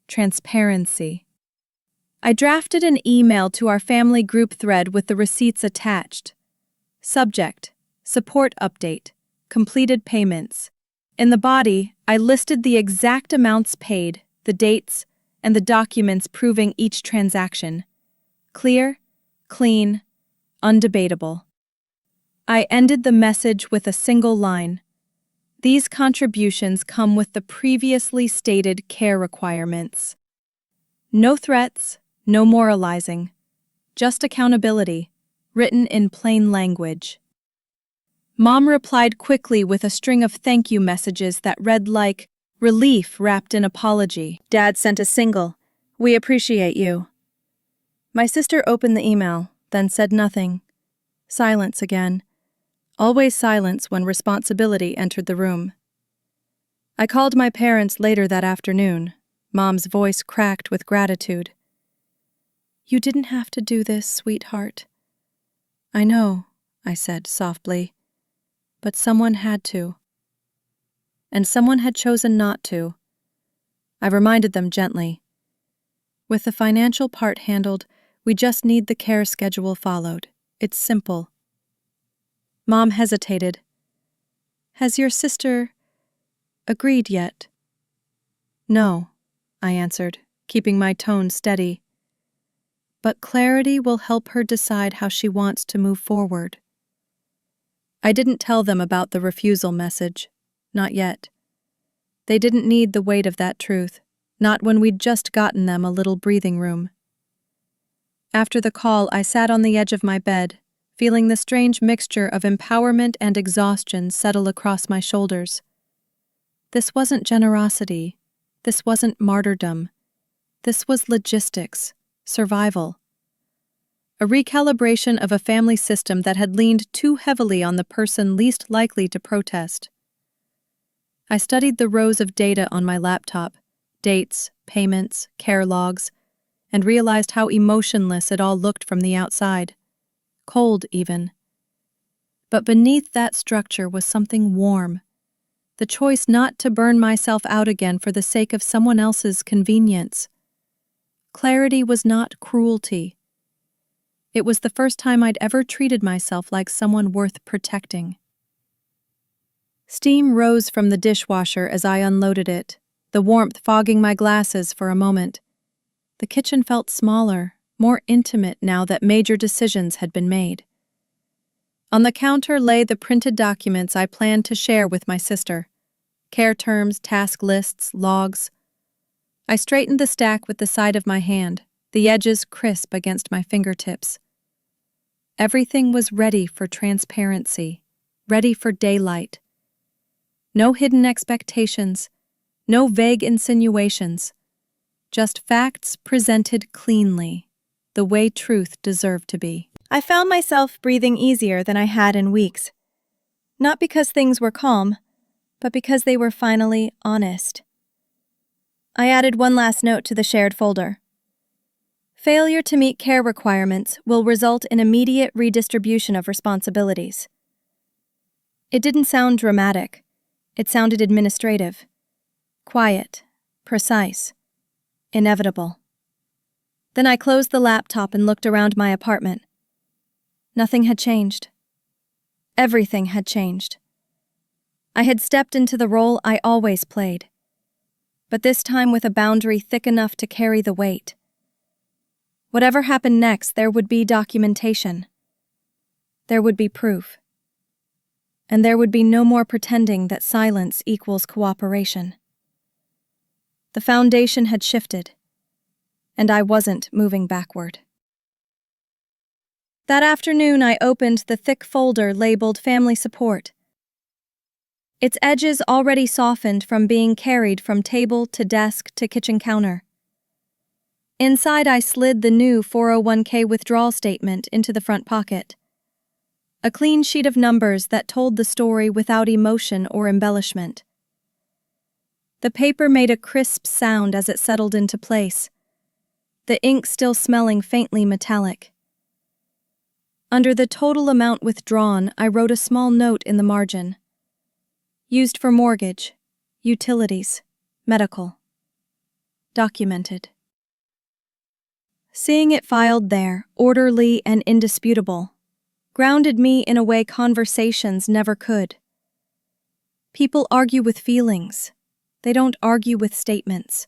Speaker 1: transparency. I drafted an email to our family group thread with the receipts attached. Subject: support update, completed payments. In the body, I listed the exact amounts paid, the dates, and the documents proving each transaction. Clear, clean, undebatable. I ended the message with a single line. These contributions come with the previously stated care requirements. No threats, no moralizing. Just accountability, written in plain language. Mom replied quickly with a string of thank you messages that read like relief wrapped in apology. Dad sent a single, "We appreciate you." My sister opened the email, then said nothing. Silence again. Always silence when responsibility entered the room. I called my parents later that afternoon. Mom's voice cracked with gratitude. "You didn't have to do this, sweetheart." "I know," I said softly. "But someone had to. And someone had chosen not to." I reminded them gently. "With the financial part handled, we just need the care schedule followed. It's simple." Mom hesitated. "Has your sister agreed yet?" "No," I answered, keeping my tone steady. "But clarity will help her decide how she wants to move forward." I didn't tell them about the refusal message. Not yet. They didn't need the weight of that truth, not when we'd just gotten them a little breathing room. After the call, I sat on the edge of my bed, feeling the strange mixture of empowerment and exhaustion settle across my shoulders. This wasn't generosity. This wasn't martyrdom. This was logistics, survival. A recalibration of a family system that had leaned too heavily on the person least likely to protest. I studied the rows of data on my laptop, dates, payments, care logs, and realized how emotionless it all looked from the outside. Cold, even. But beneath that structure was something warm. The choice not to burn myself out again for the sake of someone else's convenience. Clarity was not cruelty. It was the first time I'd ever treated myself like someone worth protecting. Steam rose from the dishwasher as I unloaded it, the warmth fogging my glasses for a moment. The kitchen felt smaller, more intimate now that major decisions had been made. On the counter lay the printed documents I planned to share with my sister. Care terms, task lists, logs. I straightened the stack with the side of my hand, the edges crisp against my fingertips. Everything was ready for transparency, ready for daylight. No hidden expectations, no vague insinuations, just facts presented cleanly, the way truth deserved to be. I found myself breathing easier than I had in weeks. Not because things were calm, but because they were finally honest. I added one last note to the shared folder. Failure to meet care requirements will result in immediate redistribution of responsibilities. It didn't sound dramatic. It sounded administrative. Quiet, precise, inevitable. Then I closed the laptop and looked around my apartment. Nothing had changed. Everything had changed. I had stepped into the role I always played, but this time with a boundary thick enough to carry the weight. Whatever happened next, there would be documentation. There would be proof. And there would be no more pretending that silence equals cooperation. The foundation had shifted, and I wasn't moving backward. That afternoon, I opened the thick folder labeled Family Support. Its edges already softened from being carried from table to desk to kitchen counter. Inside, I slid the new 401k withdrawal statement into the front pocket. A clean sheet of numbers that told the story without emotion or embellishment. The paper made a crisp sound as it settled into place, the ink still smelling faintly metallic. Under the total amount withdrawn, I wrote a small note in the margin. Used for mortgage, utilities, medical. Documented. Seeing it filed there, orderly and indisputable, grounded me in a way conversations never could. People argue with feelings. They don't argue with statements.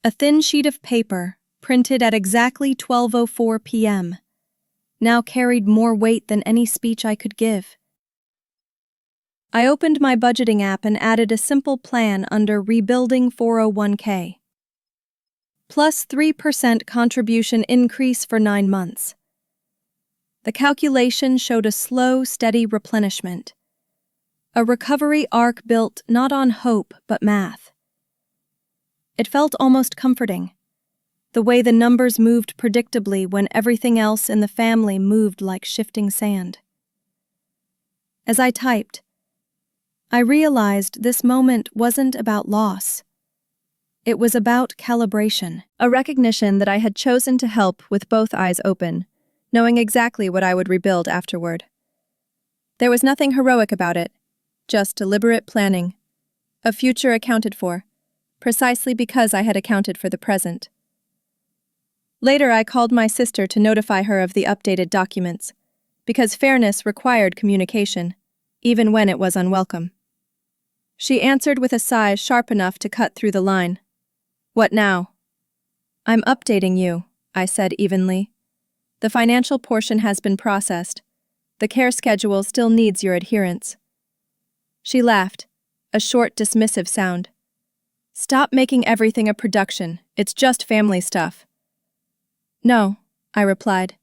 Speaker 1: A thin sheet of paper, printed at exactly 12:04 p.m., now carried more weight than any speech I could give. I opened my budgeting app and added a simple plan under Rebuilding 401k. Plus 3% contribution increase for 9 months. The calculation showed a slow, steady replenishment. A recovery arc built not on hope but math. It felt almost comforting, the way the numbers moved predictably when everything else in the family moved like shifting sand. As I typed, I realized this moment wasn't about loss. It was about calibration, a recognition that I had chosen to help with both eyes open, knowing exactly what I would rebuild afterward. There was nothing heroic about it, just deliberate planning, a future accounted for, precisely because I had accounted for the present. Later, I called my sister to notify her of the updated documents, because fairness required communication, even when it was unwelcome. She answered with a sigh sharp enough to cut through the line. "What now?" "I'm updating you," I said evenly. "The financial portion has been processed. The care schedule still needs your adherence." She laughed, a short, dismissive sound. "Stop making everything a production. It's just family stuff." "No," I replied.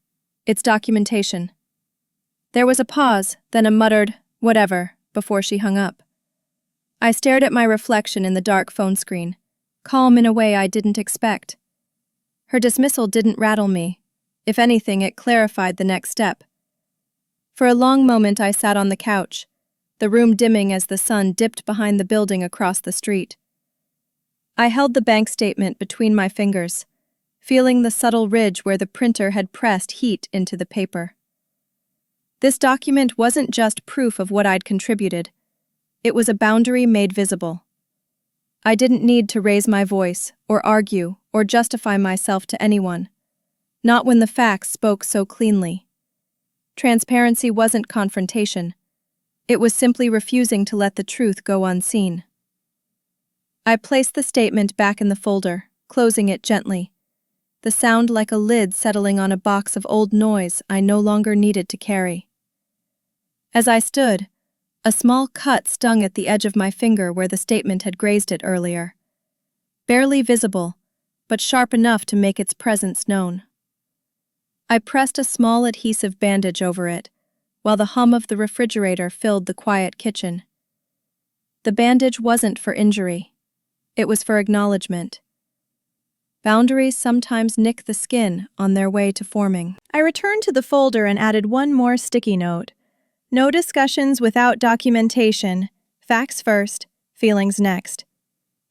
Speaker 1: "It's documentation." There was a pause, then a muttered, "whatever," before she hung up. I stared at my reflection in the dark phone screen, calm in a way I didn't expect. Her dismissal didn't rattle me. If anything, it clarified the next step. For a long moment I sat on the couch, the room dimming as the sun dipped behind the building across the street. I held the bank statement between my fingers, feeling the subtle ridge where the printer had pressed heat into the paper. This document wasn't just proof of what I'd contributed. It was a boundary made visible. I didn't need to raise my voice, or argue, or justify myself to anyone. Not when the facts spoke so cleanly. Transparency wasn't confrontation. It was simply refusing to let the truth go unseen. I placed the statement back in the folder, closing it gently, the sound like a lid settling on a box of old noise I no longer needed to carry. As I stood, a small cut stung at the edge of my finger where the statement had grazed it earlier. Barely visible, but sharp enough to make its presence known. I pressed a small adhesive bandage over it, while the hum of the refrigerator filled the quiet kitchen. The bandage wasn't for injury. It was for acknowledgement. Boundaries sometimes nick the skin on their way to forming. I returned to the folder and added one more sticky note. No discussions without documentation. Facts first, feelings next.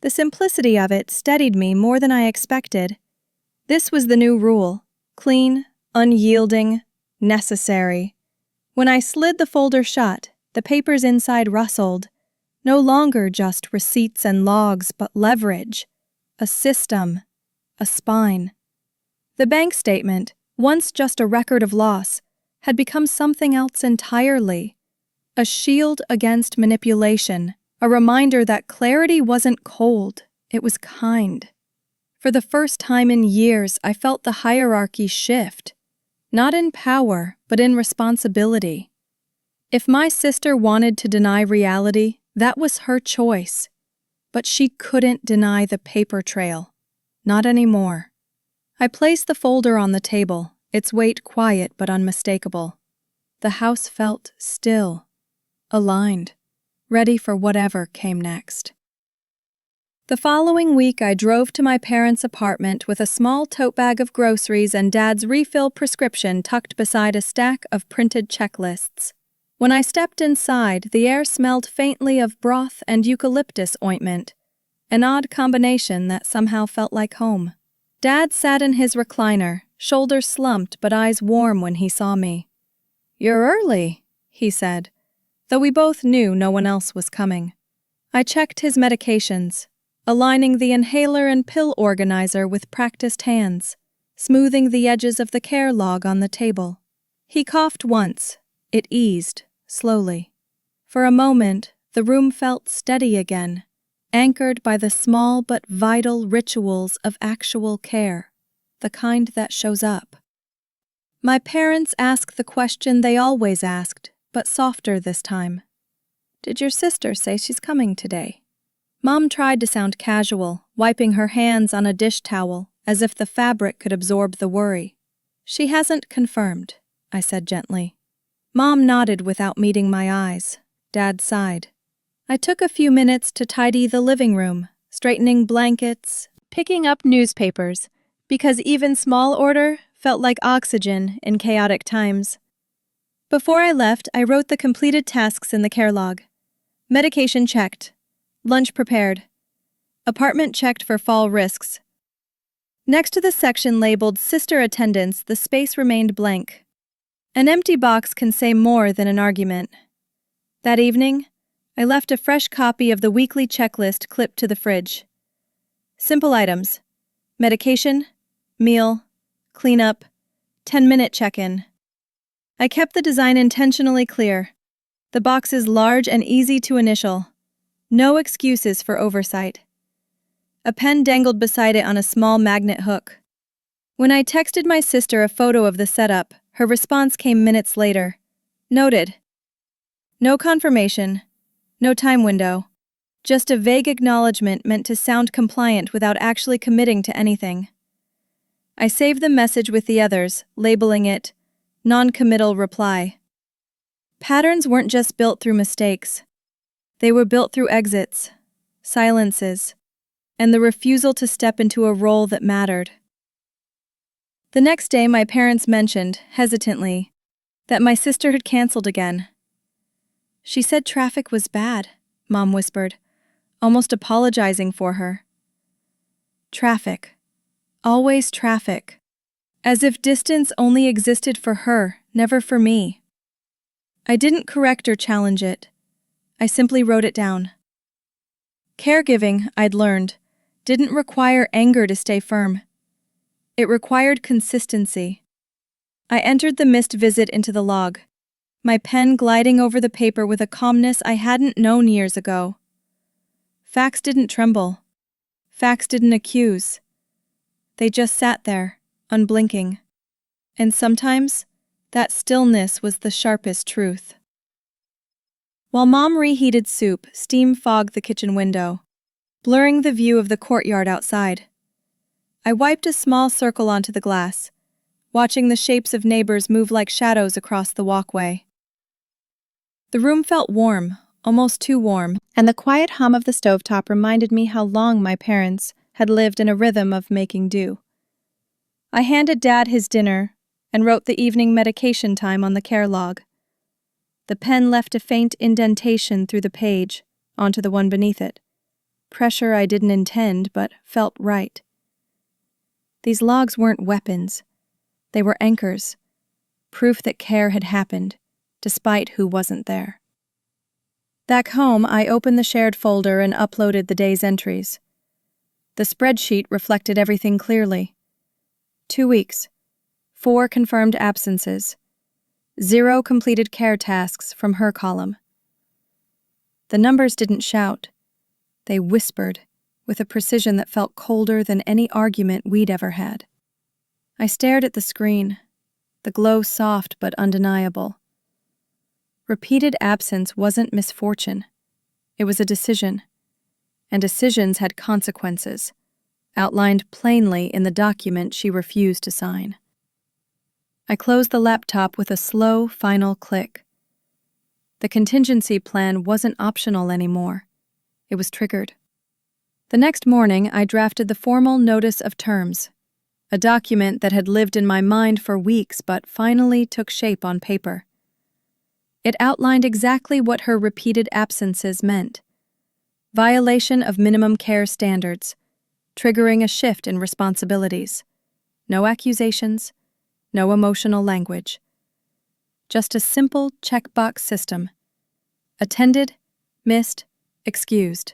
Speaker 1: The simplicity of it steadied me more than I expected. This was the new rule. Clean, unyielding, necessary. When I slid the folder shut, the papers inside rustled. No longer just receipts and logs, but leverage. A system. A spine. The bank statement, once just a record of loss, had become something else entirely. A shield against manipulation, a reminder that clarity wasn't cold, it was kind. For the first time in years, I felt the hierarchy shift. Not in power, but in responsibility. If my sister wanted to deny reality, that was her choice. But she couldn't deny the paper trail. Not anymore. I placed the folder on the table, its weight quiet but unmistakable. The house felt still, aligned, ready for whatever came next. The following week, I drove to my parents' apartment with a small tote bag of groceries and Dad's refill prescription tucked beside a stack of printed checklists. When I stepped inside, the air smelled faintly of broth and eucalyptus ointment, an odd combination that somehow felt like home. Dad sat in his recliner, shoulders slumped but eyes warm when he saw me. "You're early," he said, though we both knew no one else was coming. I checked his medications, aligning the inhaler and pill organizer with practiced hands, smoothing the edges of the care log on the table. He coughed once. It eased, slowly. For a moment, the room felt steady again, anchored by the small but vital rituals of actual care, the kind that shows up. My parents asked the question they always asked, but softer this time. "Did your sister say she's coming today?" Mom tried to sound casual, wiping her hands on a dish towel, as if the fabric could absorb the worry. "She hasn't confirmed," I said gently. Mom nodded without meeting my eyes. Dad sighed. I took a few minutes to tidy the living room, straightening blankets, picking up newspapers, because even small order felt like oxygen in chaotic times. Before I left, I wrote the completed tasks in the care log. Medication checked. Lunch prepared. Apartment checked for fall risks. Next to the section labeled Sister Attendance, the space remained blank. An empty box can say more than an argument. That evening, I left a fresh copy of the weekly checklist clipped to the fridge. Simple items: medication, meal, cleanup, 10-minute check-in. I kept the design intentionally clear. The boxes large and easy to initial. No excuses for oversight. A pen dangled beside it on a small magnet hook. When I texted my sister a photo of the setup, her response came minutes later. Noted. No confirmation. No time window. Just a vague acknowledgement meant to sound compliant without actually committing to anything. I saved the message with the others, labeling it non-committal reply. Patterns weren't just built through mistakes. They were built through exits, silences, and the refusal to step into a role that mattered. The next day, my parents mentioned, hesitantly, that my sister had canceled again. She said traffic was bad, Mom whispered, almost apologizing for her. Traffic. Always traffic. As if distance only existed for her, never for me. I didn't correct or challenge it. I simply wrote it down. Caregiving, I'd learned, didn't require anger to stay firm. It required consistency. I entered the missed visit into the log, my pen gliding over the paper with a calmness I hadn't known years ago. Facts didn't tremble. Facts didn't accuse. They just sat there, unblinking. And sometimes, that stillness was the sharpest truth. While Mom reheated soup, steam fogged the kitchen window, blurring the view of the courtyard outside. I wiped a small circle onto the glass, watching the shapes of neighbors move like shadows across the walkway. The room felt warm, almost too warm, and the quiet hum of the stovetop reminded me how long my parents had lived in a rhythm of making do. I handed Dad his dinner and wrote the evening medication time on the care log. The pen left a faint indentation through the page, onto the one beneath it. Pressure I didn't intend, but felt right. These logs weren't weapons. They were anchors, proof that care had happened, despite who wasn't there. Back home, I opened the shared folder and uploaded the day's entries. The spreadsheet reflected everything clearly. 2 weeks, 4 confirmed absences, 0 completed care tasks from her column. The numbers didn't shout. They whispered, with a precision that felt colder than any argument we'd ever had. I stared at the screen, the glow soft but undeniable. Repeated absence wasn't misfortune. It was a decision. And decisions had consequences, outlined plainly in the document she refused to sign. I closed the laptop with a slow, final click. The contingency plan wasn't optional anymore. It was triggered. The next morning, I drafted the formal notice of terms, a document that had lived in my mind for weeks but finally took shape on paper. It outlined exactly what her repeated absences meant. Violation of minimum care standards, triggering a shift in responsibilities. No accusations, no emotional language. Just a simple checkbox system. Attended, missed, excused.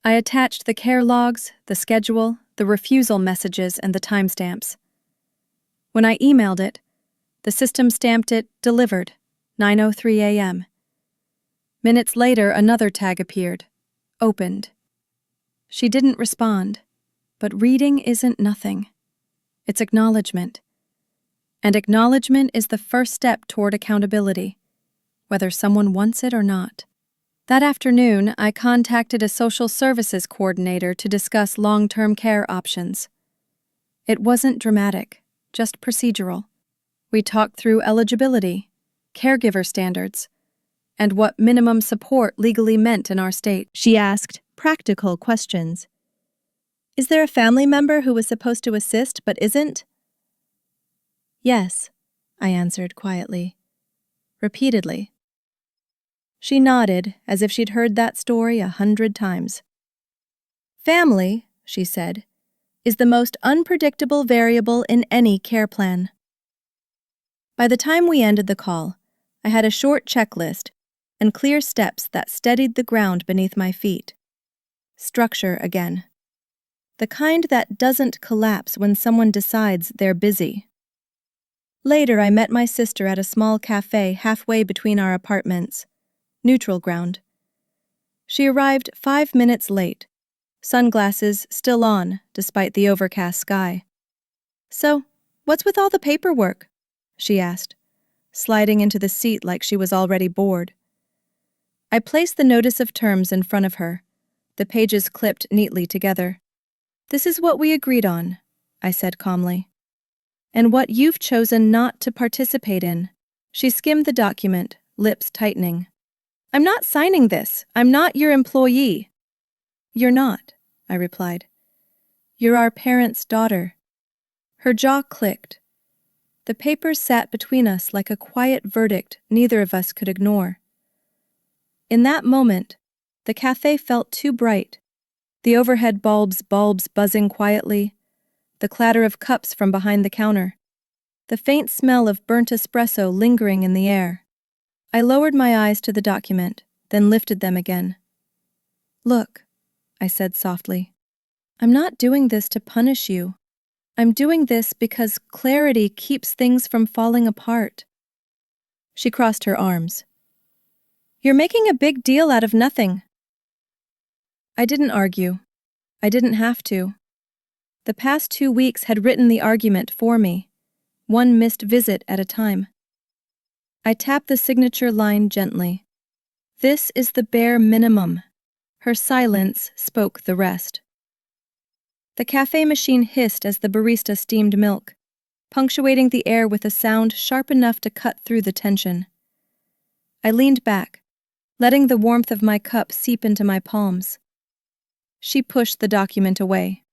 Speaker 1: I attached the care logs, the schedule, the refusal messages, and the timestamps. When I emailed it, the system stamped it delivered, 9:03 a.m. Minutes later, another tag appeared, opened. She didn't respond, but reading isn't nothing. It's acknowledgement. And acknowledgement is the first step toward accountability, whether someone wants it or not. That afternoon, I contacted a social services coordinator to discuss long-term care options. It wasn't dramatic, just procedural. We talked through eligibility, caregiver standards, and what minimum support legally meant in our state. She asked practical questions. Is there a family member who was supposed to assist but isn't? Yes, I answered quietly, repeatedly. She nodded as if she'd heard that story 100 times. Family, she said, is the most unpredictable variable in any care plan. By the time we ended the call, I had a short checklist and clear steps that steadied the ground beneath my feet. Structure again. The kind that doesn't collapse when someone decides they're busy. Later, I met my sister at a small cafe halfway between our apartments. Neutral ground. She arrived 5 minutes late, sunglasses still on despite the overcast sky. So, what's with all the paperwork? She asked, sliding into the seat like she was already bored. I placed the notice of terms in front of her, the pages clipped neatly together. This is what we agreed on, I said calmly. And what you've chosen not to participate in. She skimmed the document, lips tightening. I'm not signing this. I'm not your employee. You're not, I replied. You're our parents' daughter. Her jaw clicked. The papers sat between us like a quiet verdict neither of us could ignore. In that moment, the cafe felt too bright. The overhead bulbs buzzing quietly, the clatter of cups from behind the counter, the faint smell of burnt espresso lingering in the air. I lowered my eyes to the document, then lifted them again. "Look," I said softly. "I'm not doing this to punish you. I'm doing this because clarity keeps things from falling apart." She crossed her arms. "You're making a big deal out of nothing." I didn't argue. I didn't have to. The past 2 weeks had written the argument for me, one missed visit at a time. I tapped the signature line gently. This is the bare minimum. Her silence spoke the rest. The cafe machine hissed as the barista steamed milk, punctuating the air with a sound sharp enough to cut through the tension. I leaned back, letting the warmth of my cup seep into my palms. She pushed the document away.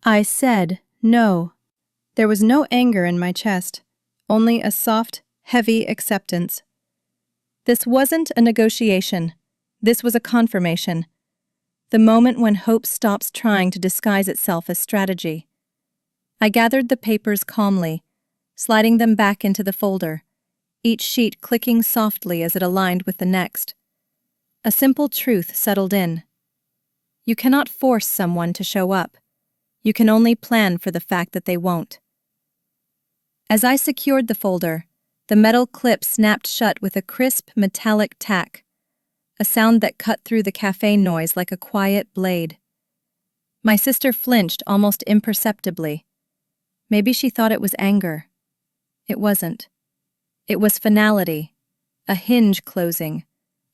Speaker 1: I said no. There was no anger in my chest, only a soft, heavy acceptance. This wasn't a negotiation. This was a confirmation. The moment when hope stops trying to disguise itself as strategy. I gathered the papers calmly, sliding them back into the folder, each sheet clicking softly as it aligned with the next. A simple truth settled in. You cannot force someone to show up. You can only plan for the fact that they won't. As I secured the folder, the metal clip snapped shut with a crisp, metallic tack, a sound that cut through the cafe noise like a quiet blade. My sister flinched almost imperceptibly. Maybe she thought it was anger. It wasn't. It was finality, a hinge closing,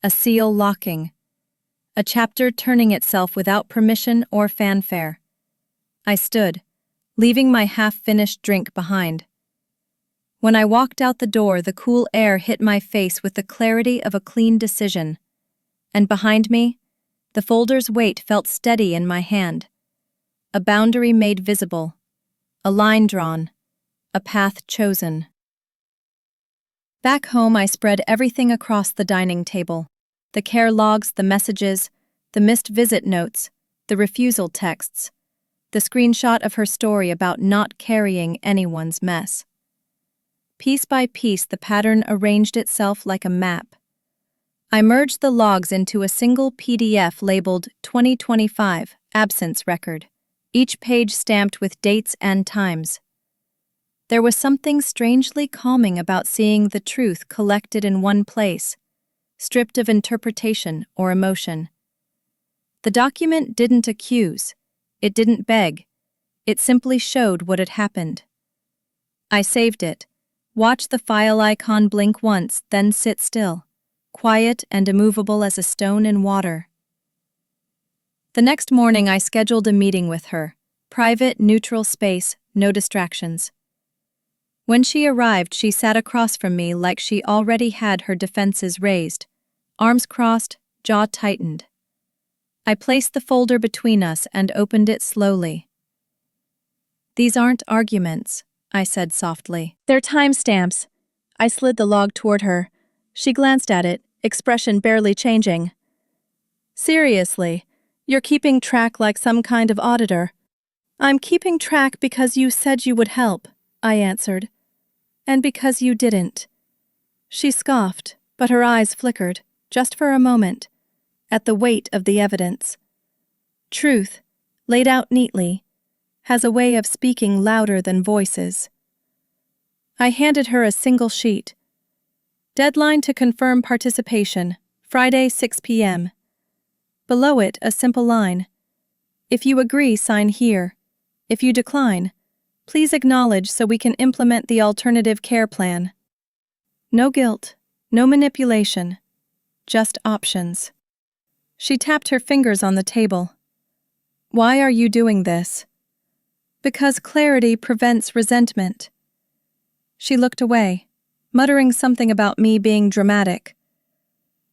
Speaker 1: a seal locking, a chapter turning itself without permission or fanfare. I stood, leaving my half-finished drink behind. When I walked out the door, the cool air hit my face with the clarity of a clean decision. And behind me, the folder's weight felt steady in my hand. A boundary made visible, a line drawn, a path chosen. Back home, I spread everything across the dining table. The care logs, the messages, the missed visit notes, the refusal texts, the screenshot of her story about not carrying anyone's mess. Piece by piece, the pattern arranged itself like a map. I merged the logs into a single PDF labeled 2025 Absence Record, each page stamped with dates and times. There was something strangely calming about seeing the truth collected in one place, stripped of interpretation or emotion. The document didn't accuse, it didn't beg, it simply showed what had happened. I saved it, watched the file icon blink once, then sit still, quiet and immovable as a stone in water. The next morning I scheduled a meeting with her, private, neutral space, no distractions. When she arrived, she sat across from me like she already had her defenses raised, arms crossed, jaw tightened. I placed the folder between us and opened it slowly. "These aren't arguments," I said softly. "They're timestamps." I slid the log toward her. She glanced at it, expression barely changing. "Seriously, you're keeping track like some kind of auditor." "I'm keeping track because you said you would help," I answered. "And because you didn't." She scoffed, but her eyes flickered, just for a moment, at the weight of the evidence. Truth, laid out neatly, has a way of speaking louder than voices. I handed her a single sheet. Deadline to confirm participation, Friday 6 p.m. Below it, a simple line. If you agree, sign here. If you decline, please acknowledge so we can implement the alternative care plan. No guilt, no manipulation, just options. She tapped her fingers on the table. "Why are you doing this?" "Because clarity prevents resentment." She looked away, muttering something about me being dramatic.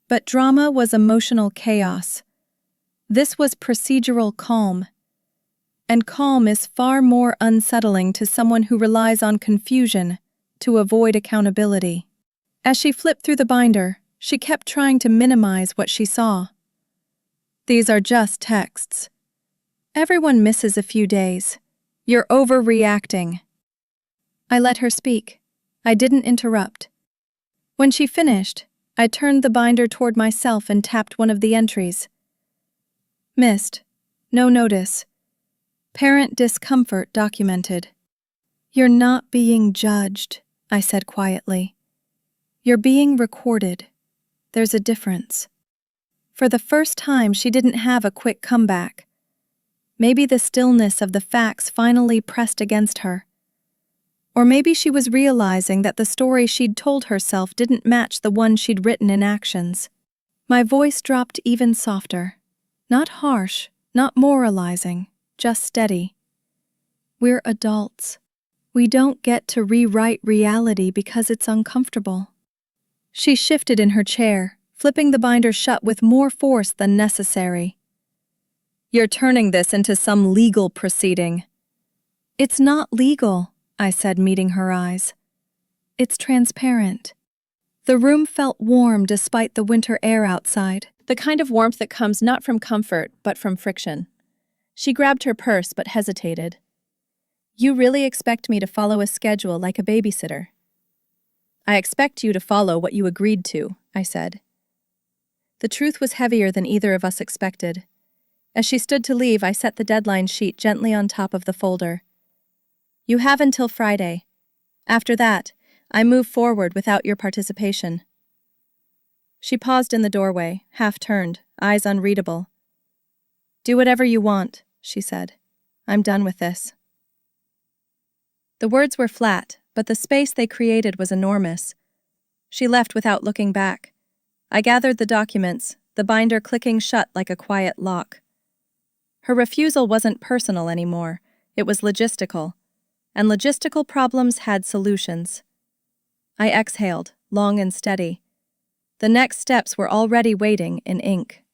Speaker 1: But drama was emotional chaos. This was procedural calm. And calm is far more unsettling to someone who relies on confusion to avoid accountability. As she flipped through the binder, She kept trying to minimize what she saw. "These are just texts. Everyone misses a few days. You're overreacting." I let her speak. I didn't interrupt. When she finished, I turned the binder toward myself and tapped one of the entries. "Missed. No notice. Parent discomfort documented." "You're not being judged," I said quietly. "You're being recorded. There's a difference." For the first time, she didn't have a quick comeback. Maybe the stillness of the facts finally pressed against her. Or maybe she was realizing that the story she'd told herself didn't match the one she'd written in actions. My voice dropped even softer. Not harsh, not moralizing, just steady. "We're adults. We don't get to rewrite reality because it's uncomfortable." She shifted in her chair, flipping the binder shut with more force than necessary. "You're turning this into some legal proceeding." "It's not legal," I said, meeting her eyes. "It's transparent." The room felt warm despite the winter air outside, the kind of warmth that comes not from comfort but from friction. She grabbed her purse but hesitated. "You really expect me to follow a schedule like a babysitter?" "I expect you to follow what you agreed to," I said. The truth was heavier than either of us expected. As she stood to leave, I set the deadline sheet gently on top of the folder. "You have until Friday. After that, I move forward without your participation." She paused in the doorway, half-turned, eyes unreadable. "Do whatever you want," she said. "I'm done with this." The words were flat, but the space they created was enormous. She left without looking back. I gathered the documents, the binder clicking shut like a quiet lock. Her refusal wasn't personal anymore, it was logistical, and logistical problems had solutions. I exhaled, long and steady. The next steps were already waiting in ink.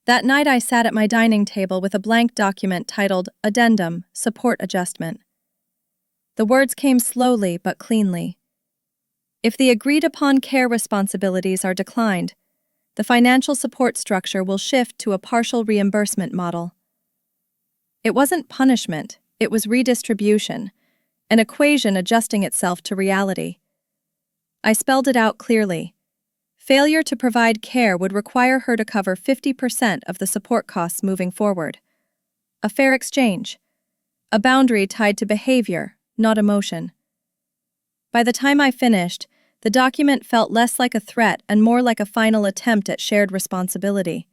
Speaker 1: That night I sat at my dining table with a blank document titled Addendum, Support Adjustment. The words came slowly but cleanly. If the agreed-upon care responsibilities are declined, the financial support structure will shift to a partial reimbursement model. It wasn't punishment, it was redistribution, an equation adjusting itself to reality. I spelled it out clearly. Failure to provide care would require her to cover 50% of the support costs moving forward. A fair exchange. A boundary tied to behavior, not emotion. By the time I finished, the document felt less like a threat and more like a final attempt at shared responsibility.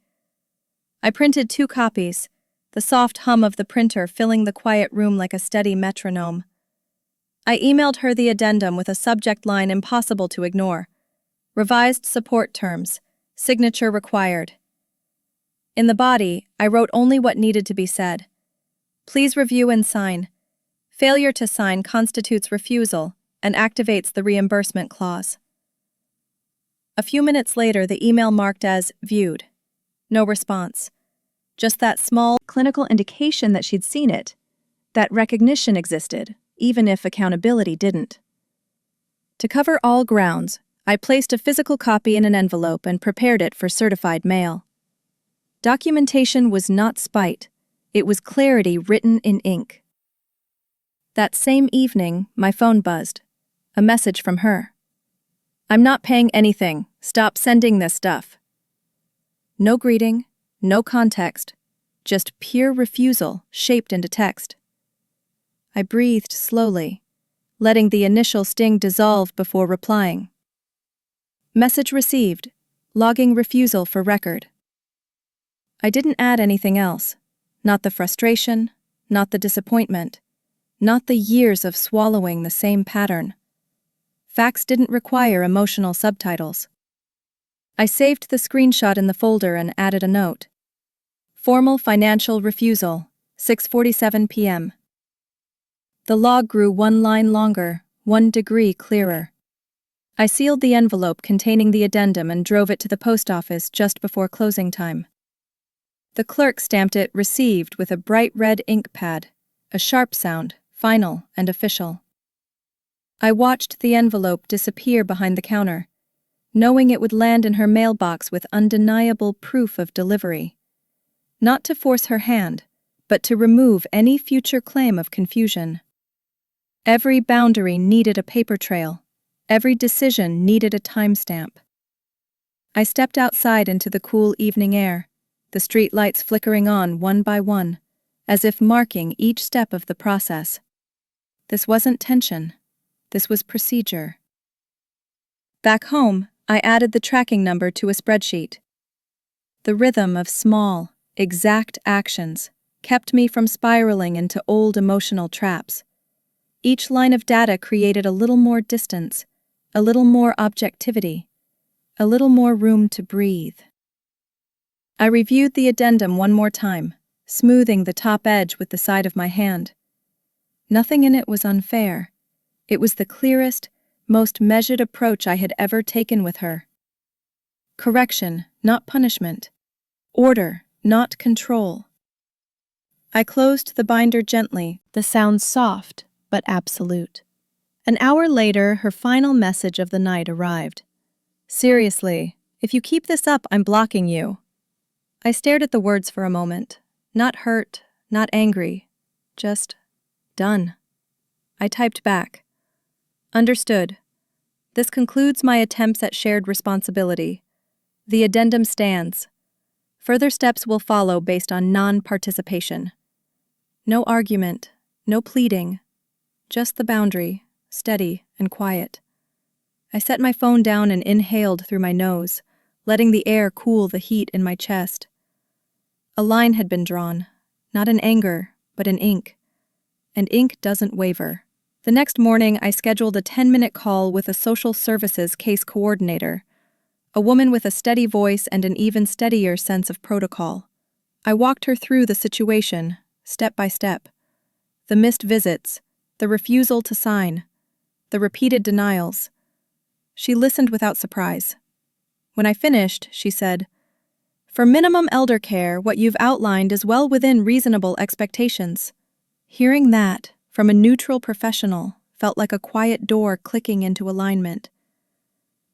Speaker 1: I printed 2 copies, the soft hum of the printer filling the quiet room like a steady metronome. I emailed her the addendum with a subject line impossible to ignore. Revised support terms, signature required. In the body, I wrote only what needed to be said. Please review and sign. Failure to sign constitutes refusal and activates the reimbursement clause. A few minutes later, the email marked as viewed. No response. Just that small clinical indication that she'd seen it, that recognition existed, even if accountability didn't. To cover all grounds, I placed a physical copy in an envelope and prepared it for certified mail. Documentation was not spite, it was clarity written in ink. That same evening, my phone buzzed. A message from her. "I'm not paying anything. Stop sending this stuff." No greeting, no context, just pure refusal shaped into text. I breathed slowly, letting the initial sting dissolve before replying. Message received, logging refusal for record. I didn't add anything else, not the frustration, not the disappointment, not the years of swallowing the same pattern. Facts didn't require emotional subtitles. I saved the screenshot in the folder and added a note. Formal financial refusal, 6:47 p.m. The log grew 1 line longer, 1 degree clearer. I sealed the envelope containing the addendum and drove it to the post office just before closing time. The clerk stamped it received with a bright red ink pad, a sharp sound, final and official. I watched the envelope disappear behind the counter. knowing it would land in her mailbox with undeniable proof of delivery. Not to force her hand, but to remove any future claim of confusion. Every boundary needed a paper trail. Every decision needed a timestamp. I stepped outside into the cool evening air, the street lights flickering on one by one, as if marking each step of the process. This wasn't tension. This was procedure. Back home, I added the tracking number to a spreadsheet. The rhythm of small, exact actions kept me from spiraling into old emotional traps. Each line of data created a little more distance, a little more objectivity, a little more room to breathe. I reviewed the addendum one more time, smoothing the top edge with the side of my hand. Nothing in it was unfair. It was the clearest, most measured approach I had ever taken with her. Correction, not punishment. Order, not control. I closed the binder gently, the sound soft but absolute. An hour later, her final message of the night arrived. "Seriously, if you keep this up, I'm blocking you." I stared at the words for a moment, not hurt, not angry, just done. I typed back. "Understood. This concludes my attempts at shared responsibility. The addendum stands. Further steps will follow based on non-participation." No argument, no pleading, just the boundary, steady and quiet. I set my phone down and inhaled through my nose, letting the air cool the heat in my chest. A line had been drawn, not in anger, but in ink. And ink doesn't waver. The next morning, I scheduled a 10-minute call with a social services case coordinator, a woman with a steady voice and an even steadier sense of protocol. I walked her through the situation, step by step. The missed visits, the refusal to sign, the repeated denials. She listened without surprise. When I finished, she said, "For minimum elder care, what you've outlined is well within reasonable expectations." Hearing that, from a neutral professional, felt like a quiet door clicking into alignment.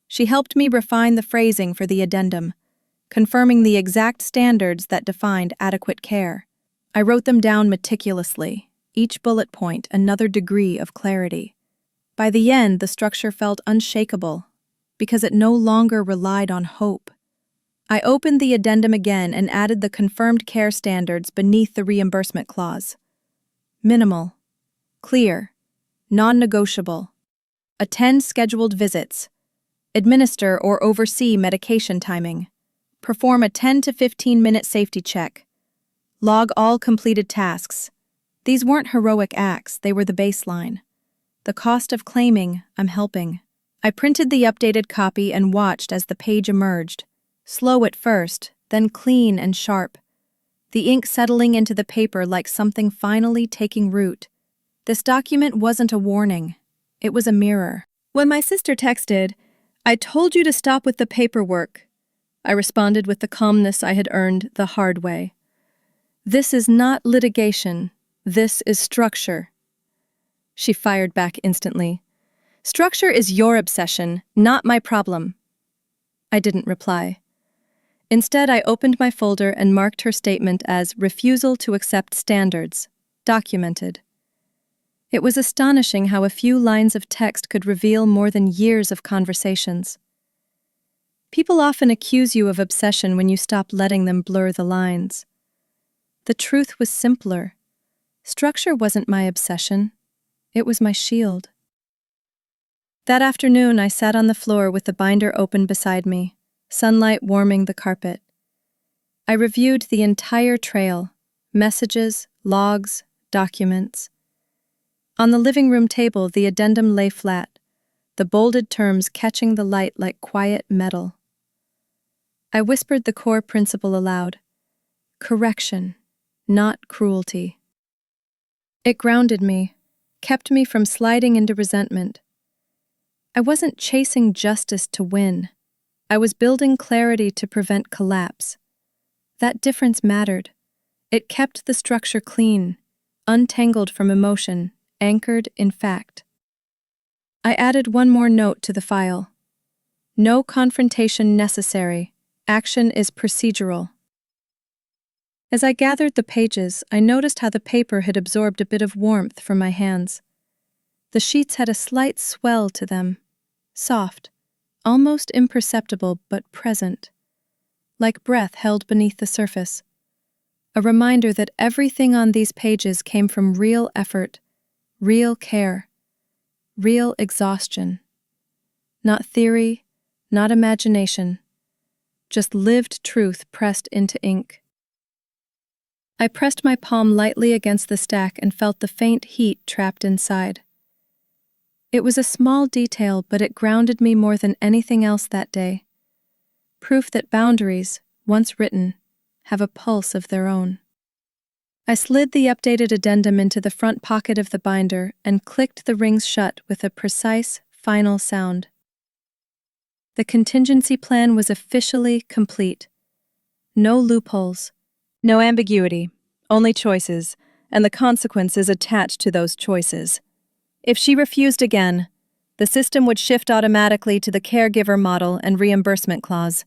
Speaker 1: She helped me refine the phrasing for the addendum, confirming the exact standards that defined adequate care. I wrote them down meticulously, each bullet point another degree of clarity. By the end, the structure felt unshakable, because it no longer relied on hope. I opened the addendum again and added the confirmed care standards beneath the reimbursement clause. Minimal, clear, non-negotiable. Attend scheduled visits. Administer or oversee medication timing. Perform a 10 to 15-minute safety check. Log all completed tasks. These weren't heroic acts, they were the baseline. The cost of claiming, I'm helping. I printed the updated copy and watched as the page emerged. Slow at first, then clean and sharp. The ink settling into the paper like something finally taking root. This document wasn't a warning. It was a mirror. When my sister texted, "I told you to stop with the paperwork," I responded with the calmness I had earned the hard way. "This is not litigation. This is structure." She fired back instantly. "Structure is your obsession, not my problem." I didn't reply. Instead, I opened my folder and marked her statement as refusal to accept standards, documented. It was astonishing how a few lines of text could reveal more than years of conversations. People often accuse you of obsession when you stop letting them blur the lines. The truth was simpler. Structure wasn't my obsession. It was my shield. That afternoon, I sat on the floor with the binder open beside me, sunlight warming the carpet. I reviewed the entire trail, messages, logs, documents. On the living room table, the addendum lay flat, the bolded terms catching the light like quiet metal. I whispered the core principle aloud. Correction, not cruelty. It grounded me, kept me from sliding into resentment. I wasn't chasing justice to win. I was building clarity to prevent collapse. That difference mattered. It kept the structure clean, untangled from emotion, anchored in fact. I added one more note to the file. No confrontation necessary. Action is procedural. As I gathered the pages, I noticed how the paper had absorbed a bit of warmth from my hands. The sheets had a slight swell to them, soft, almost imperceptible but present, like breath held beneath the surface. A reminder that everything on these pages came from real effort, real care, real exhaustion. Not theory, not imagination, just lived truth pressed into ink. I pressed my palm lightly against the stack and felt the faint heat trapped inside. It was a small detail, but it grounded me more than anything else that day. Proof that boundaries, once written, have a pulse of their own. I slid the updated addendum into the front pocket of the binder and clicked the rings shut with a precise, final sound. The contingency plan was officially complete. No loopholes, no ambiguity, only choices, and the consequences attached to those choices. If she refused again, the system would shift automatically to the caregiver model and reimbursement clause.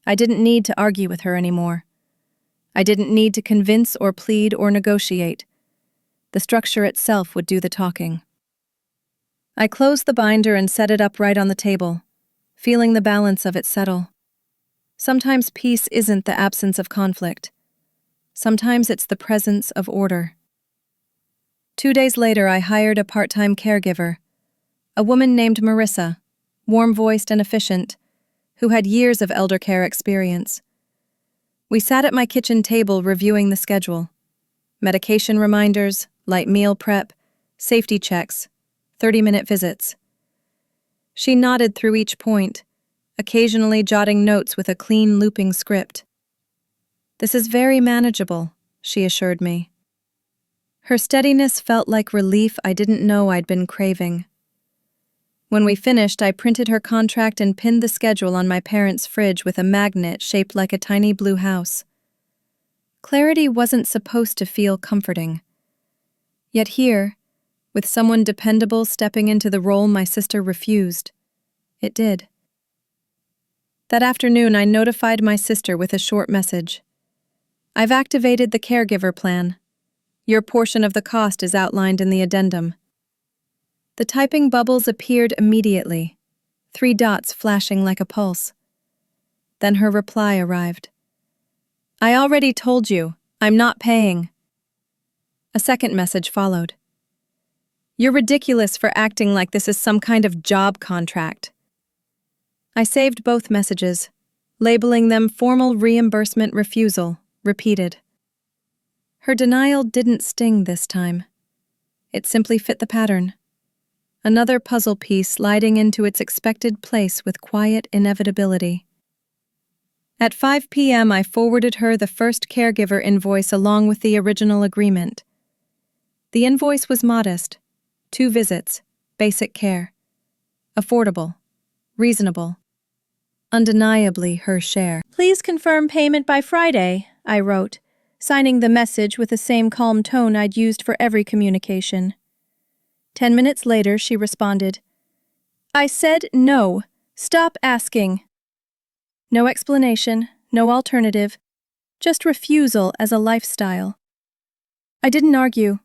Speaker 1: I didn't need to argue with her anymore. I didn't need to convince or plead or negotiate. The structure itself would do the talking. I closed the binder and set it upright on the table, feeling the balance of it settle. Sometimes peace isn't the absence of conflict. Sometimes it's the presence of order. 2 days later, I hired a part-time caregiver, a woman named Marissa, warm-voiced and efficient, who had years of elder care experience. We sat at my kitchen table reviewing the schedule. Medication reminders, light meal prep, safety checks, 30-minute visits. She nodded through each point, occasionally jotting notes with a clean looping script. "This is very manageable," she assured me. Her steadiness felt like relief I didn't know I'd been craving. When we finished, I printed her contract and pinned the schedule on my parents' fridge with a magnet shaped like a tiny blue house. Clarity wasn't supposed to feel comforting. Yet here, with someone dependable stepping into the role my sister refused, it did. That afternoon, I notified my sister with a short message. "I've activated the caregiver plan. Your portion of the cost is outlined in the addendum." The typing bubbles appeared immediately, 3 dots flashing like a pulse. Then her reply arrived. "I already told you, I'm not paying." A second message followed. "You're ridiculous for acting like this is some kind of job contract." I saved both messages, labeling them formal reimbursement refusal, repeated. Her denial didn't sting this time. It simply fit the pattern. Another puzzle piece sliding into its expected place with quiet inevitability. At 5 p.m., I forwarded her the first caregiver invoice along with the original agreement. The invoice was modest. 2 visits, basic care. Affordable, reasonable. Undeniably her share. "Please confirm payment by Friday," I wrote, signing the message with the same calm tone I'd used for every communication. 10 minutes later, she responded, "I said no. Stop asking." No explanation, no alternative, just refusal as a lifestyle. I didn't argue.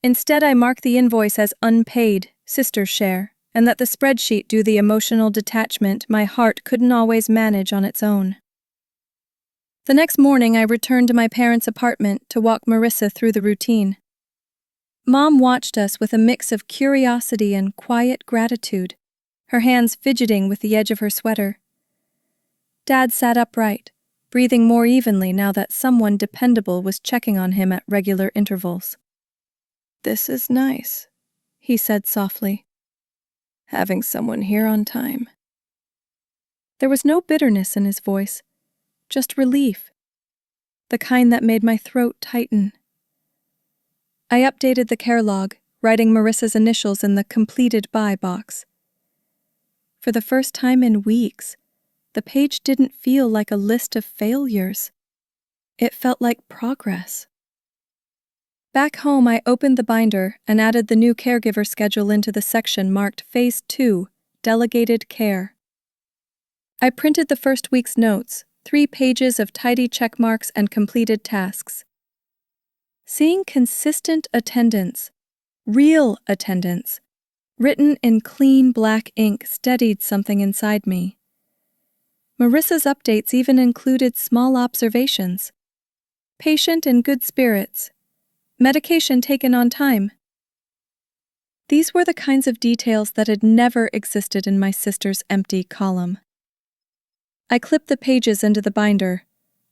Speaker 1: Instead, I marked the invoice as unpaid, sister's share, and let the spreadsheet do the emotional detachment my heart couldn't always manage on its own. The next morning, I returned to my parents' apartment to walk Marissa through the routine. Mom watched us with a mix of curiosity and quiet gratitude, her hands fidgeting with the edge of her sweater. Dad sat upright, breathing more evenly now that someone dependable was checking on him at regular intervals. "This is nice," he said softly. "Having someone here on time." There was no bitterness in his voice, just relief, the kind that made my throat tighten. I updated the care log, writing Marissa's initials in the completed by box. For the first time in weeks, the page didn't feel like a list of failures. It felt like progress. Back home, I opened the binder and added the new caregiver schedule into the section marked Phase 2, Delegated Care. I printed the first week's notes, 3 pages of tidy checkmarks and completed tasks. Seeing consistent attendance, real attendance, written in clean black ink steadied something inside me. Marissa's updates even included small observations. Patient in good spirits. Medication taken on time. These were the kinds of details that had never existed in my sister's empty column. I clipped the pages into the binder,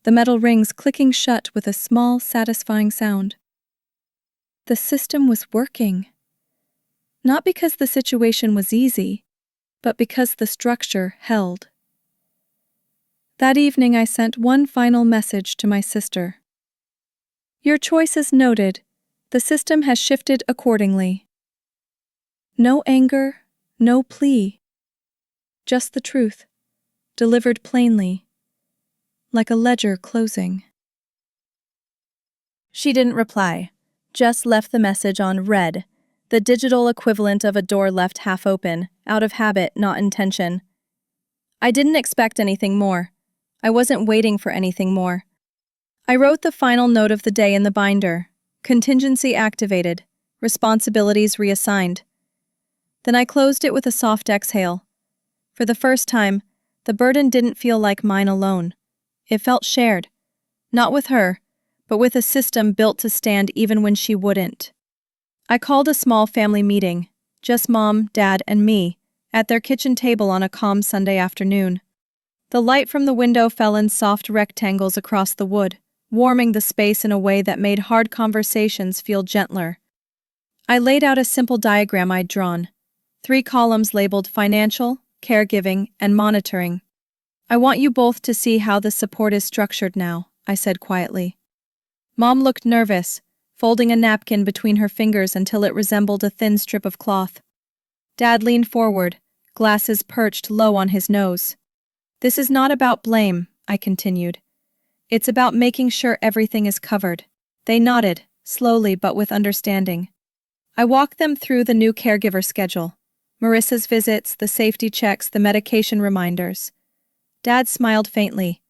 Speaker 1: the metal rings clicking shut with a small, satisfying sound. The system was working. Not because the situation was easy, but because the structure held. That evening I sent one final message to my sister. Your choice is noted. The system has shifted accordingly. No anger, no plea. Just the truth, delivered plainly, like a ledger closing. She didn't reply, just left the message on read, the digital equivalent of a door left half open, out of habit, not intention. I didn't expect anything more. I wasn't waiting for anything more. I wrote the final note of the day in the binder. Contingency activated. Responsibilities reassigned. Then I closed it with a soft exhale. For the first time, the burden didn't feel like mine alone. It felt shared. Not with her, but with a system built to stand even when she wouldn't. I called a small family meeting, just Mom, Dad, and me, at their kitchen table on a calm Sunday afternoon. The light from the window fell in soft rectangles across the wood, warming the space in a way that made hard conversations feel gentler. I laid out a simple diagram I'd drawn, 3 columns labeled financial, caregiving, and monitoring. I want you both to see how the support is structured now, I said quietly. Mom looked nervous, folding a napkin between her fingers until it resembled a thin strip of cloth. Dad leaned forward, glasses perched low on his nose. This is not about blame, I continued. It's about making sure everything is covered. They nodded, slowly but with understanding. I walked them through the new caregiver schedule. Marissa's visits, the safety checks, the medication reminders. Dad smiled faintly.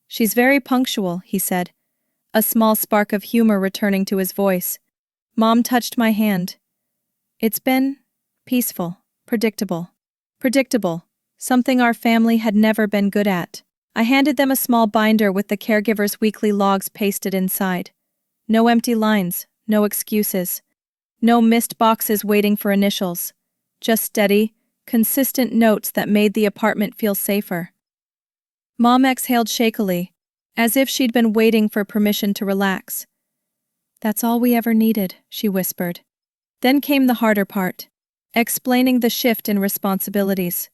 Speaker 1: She's very punctual, he said, a small spark of humor returning to his voice. Mom touched my hand. It's been peaceful, predictable. Predictable, something our family had never been good at. I handed them a small binder with the caregiver's weekly logs pasted inside. No empty lines, no excuses. No missed boxes waiting for initials. Just steady, consistent notes that made the apartment feel safer. Mom exhaled shakily, as if she'd been waiting for permission to relax. That's all we ever needed, she whispered. Then came the harder part, explaining the shift in responsibilities.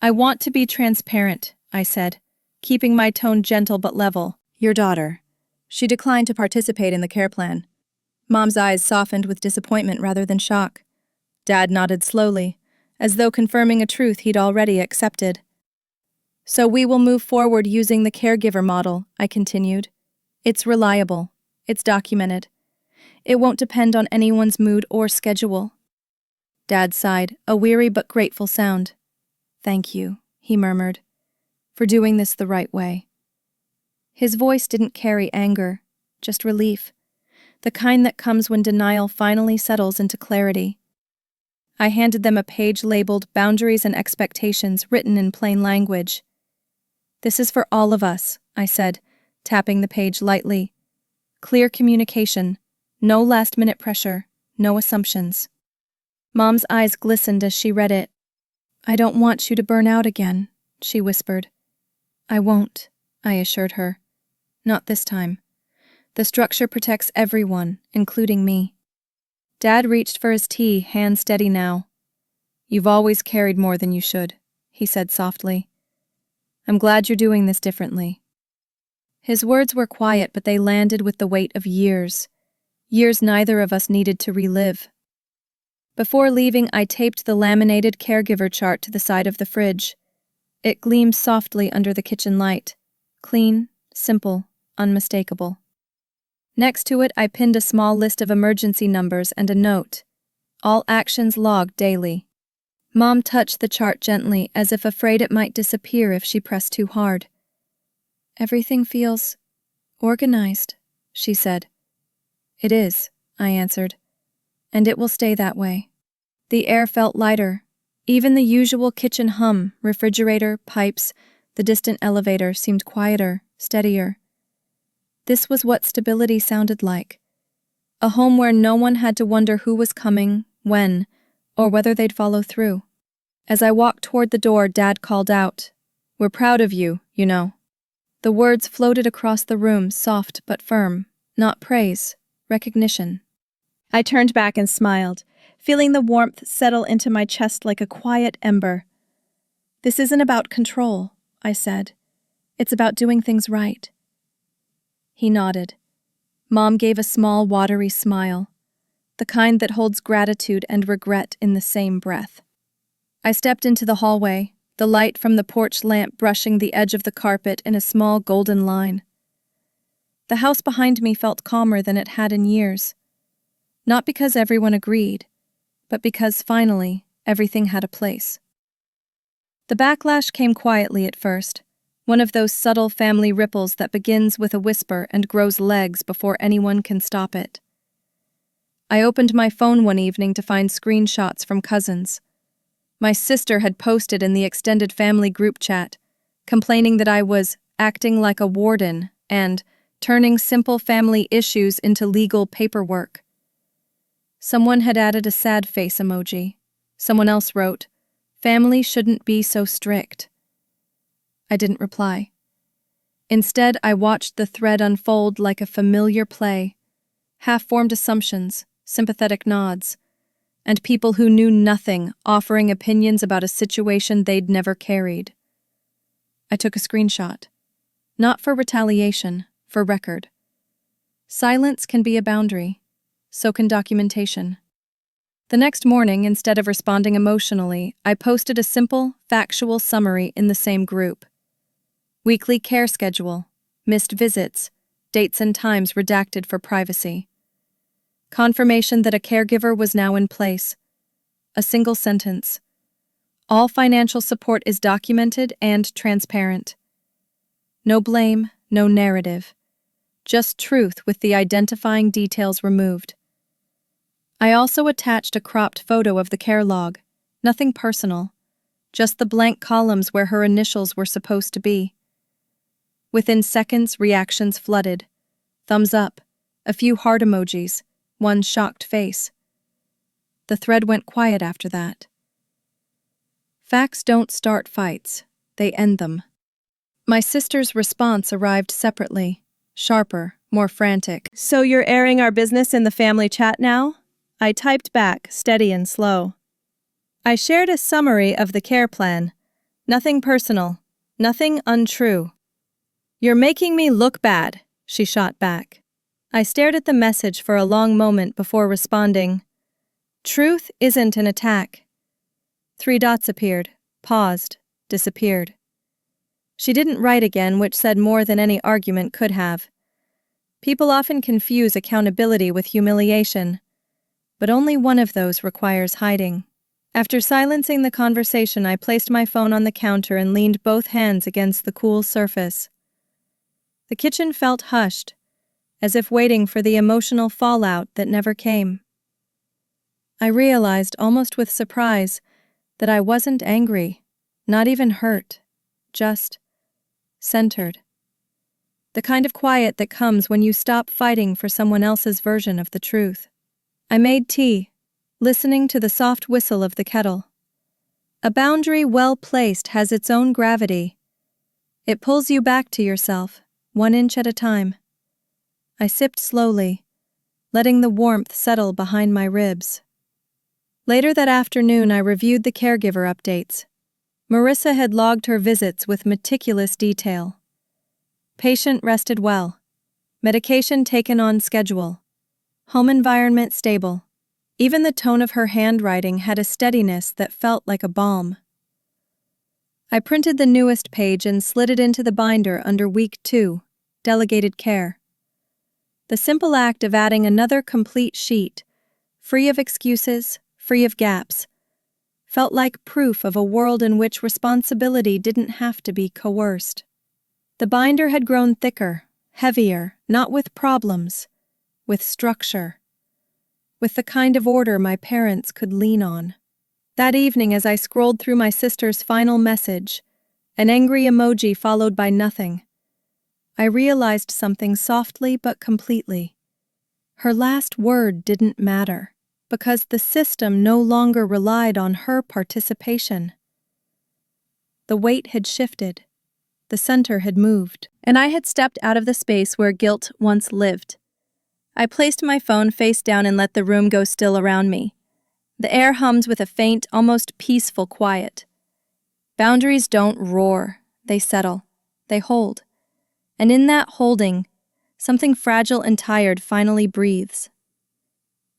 Speaker 1: I want to be transparent, I said, keeping my tone gentle but level. Your daughter. She declined to participate in the care plan. Mom's eyes softened with disappointment rather than shock. Dad nodded slowly, as though confirming a truth he'd already accepted. So we will move forward using the caregiver model, I continued. It's reliable. It's documented. It won't depend on anyone's mood or schedule. Dad sighed, a weary but grateful sound. Thank you, he murmured, for doing this the right way. His voice didn't carry anger, just relief, the kind that comes when denial finally settles into clarity. I handed them a page labeled Boundaries and Expectations written in plain language. This is for all of us, I said, tapping the page lightly. Clear communication, no last-minute pressure, no assumptions. Mom's eyes glistened as she read it. I don't want you to burn out again, she whispered. I won't, I assured her. Not this time. The structure protects everyone, including me. Dad reached for his tea, hand steady now. You've always carried more than you should, he said softly. I'm glad you're doing this differently. His words were quiet, but they landed with the weight of years. Years neither of us needed to relive. Before leaving, I taped the laminated caregiver chart to the side of the fridge. It gleamed softly under the kitchen light. Clean, simple, unmistakable. Next to it, I pinned a small list of emergency numbers and a note. All actions logged daily. Mom touched the chart gently, as if afraid it might disappear if she pressed too hard. "Everything feels organized," she said. "It is," I answered, "and it will stay that way." The air felt lighter. Even the usual kitchen hum, refrigerator, pipes, the distant elevator seemed quieter, steadier. This was what stability sounded like. A home where no one had to wonder who was coming, when, or whether they'd follow through. As I walked toward the door, Dad called out, "We're proud of you, you know." The words floated across the room, soft but firm. Not praise, recognition. I turned back and smiled, feeling the warmth settle into my chest like a quiet ember. "This isn't about control," I said. "It's about doing things right." He nodded. Mom gave a small, watery smile, the kind that holds gratitude and regret in the same breath. I stepped into the hallway, the light from the porch lamp brushing the edge of the carpet in a small golden line. The house behind me felt calmer than it had in years. Not because everyone agreed, but because, finally, everything had a place. The backlash came quietly at first, one of those subtle family ripples that begins with a whisper and grows legs before anyone can stop it. I opened my phone one evening to find screenshots from cousins. My sister had posted in the extended family group chat, complaining that I was acting like a warden and turning simple family issues into legal paperwork. Someone had added a sad face emoji. Someone else wrote, "Family shouldn't be so strict." I didn't reply. Instead, I watched the thread unfold like a familiar play, half-formed assumptions, sympathetic nods, and people who knew nothing offering opinions about a situation they'd never carried. I took a screenshot. Not for retaliation, for record. Silence can be a boundary. So can documentation. The next morning, instead of responding emotionally, I posted a simple, factual summary in the same group. Weekly care schedule, missed visits, dates and times redacted for privacy. Confirmation that a caregiver was now in place. A single sentence. All financial support is documented and transparent. No blame, no narrative. Just truth with the identifying details removed. I also attached a cropped photo of the care log. Nothing personal. Just the blank columns where her initials were supposed to be. Within seconds, reactions flooded. Thumbs up, a few heart emojis, one shocked face. The thread went quiet after that. Facts don't start fights, they end them. My sister's response arrived separately, sharper, more frantic. "So you're airing our business in the family chat now?" I typed back, steady and slow. I shared a summary of the care plan. Nothing personal, nothing untrue. "You're making me look bad," she shot back. I stared at the message for a long moment before responding. "Truth isn't an attack." 3 dots appeared, paused, disappeared. She didn't write again, which said more than any argument could have. People often confuse accountability with humiliation, but only one of those requires hiding. After silencing the conversation, I placed my phone on the counter and leaned both hands against the cool surface. The kitchen felt hushed, as if waiting for the emotional fallout that never came. I realized, almost with surprise, that I wasn't angry, not even hurt, just centered. The kind of quiet that comes when you stop fighting for someone else's version of the truth. I made tea, listening to the soft whistle of the kettle. A boundary well placed has its own gravity. It pulls you back to yourself, 1 inch at a time. I sipped slowly, letting the warmth settle behind my ribs. Later that afternoon, I reviewed the caregiver updates. Marissa had logged her visits with meticulous detail. Patient rested well. Medication taken on schedule. Home environment stable. Even the tone of her handwriting had a steadiness that felt like a balm. I printed the newest page and slid it into the binder under week 2, delegated care. The simple act of adding another complete sheet, free of excuses, free of gaps, felt like proof of a world in which responsibility didn't have to be coerced. The binder had grown thicker, heavier, not with problems, with structure, with the kind of order my parents could lean on. That evening, as I scrolled through my sister's final message, an angry emoji followed by nothing, I realized something softly but completely. Her last word didn't matter, because the system no longer relied on her participation. The weight had shifted, the center had moved, and I had stepped out of the space where guilt once lived. I placed my phone face down and let the room go still around me. The air hummed with a faint, almost peaceful quiet. Boundaries don't roar, they settle, they hold. And in that holding, something fragile and tired finally breathes.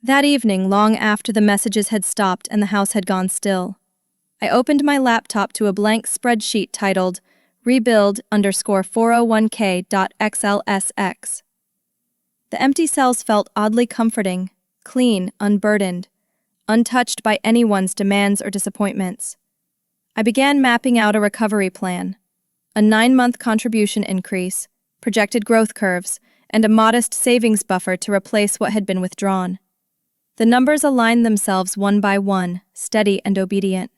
Speaker 1: That evening, long after the messages had stopped and the house had gone still, I opened my laptop to a blank spreadsheet titled rebuild_401k.xlsx. The empty cells felt oddly comforting, clean, unburdened, untouched by anyone's demands or disappointments. I began mapping out a recovery plan, a 9-month contribution increase, projected growth curves, and a modest savings buffer to replace what had been withdrawn. The numbers aligned themselves one by one, steady and obedient.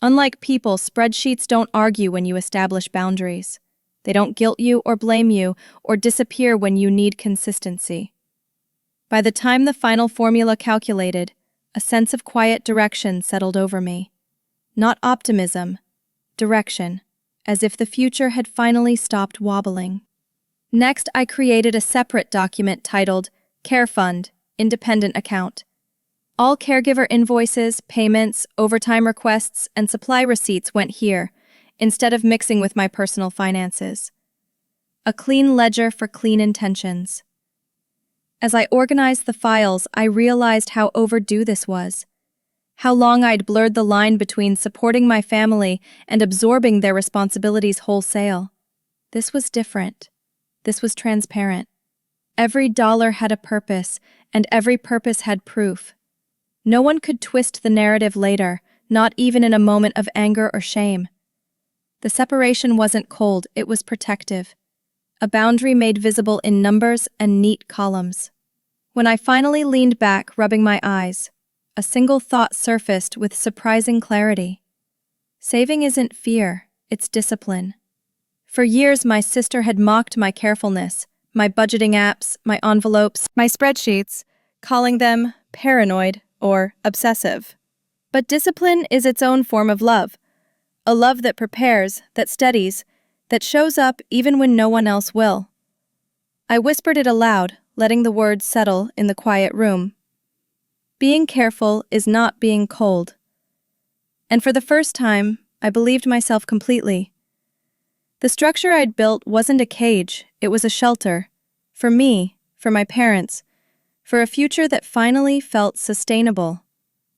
Speaker 1: Unlike people, spreadsheets don't argue when you establish boundaries. They don't guilt you or blame you or disappear when you need consistency. By the time the final formula calculated, a sense of quiet direction settled over me. Not optimism, direction, as if the future had finally stopped wobbling. Next, I created a separate document titled Care Fund, Independent Account. All caregiver invoices, payments, overtime requests, and supply receipts went here, instead of mixing with my personal finances. A clean ledger for clean intentions. As I organized the files, I realized how overdue this was. How long I'd blurred the line between supporting my family and absorbing their responsibilities wholesale. This was different. This was transparent. Every dollar had a purpose, and every purpose had proof. No one could twist the narrative later, not even in a moment of anger or shame. The separation wasn't cold, it was protective. A boundary made visible in numbers and neat columns. When I finally leaned back, rubbing my eyes, a single thought surfaced with surprising clarity. Saving isn't fear, it's discipline. For years, my sister had mocked my carefulness, my budgeting apps, my envelopes, my spreadsheets, calling them paranoid or obsessive. But discipline is its own form of love, a love that prepares, that steadies, that shows up even when no one else will. I whispered it aloud, letting the words settle in the quiet room. Being careful is not being cold. And for the first time, I believed myself completely. The structure I'd built wasn't a cage, it was a shelter. For me, for my parents, for a future that finally felt sustainable.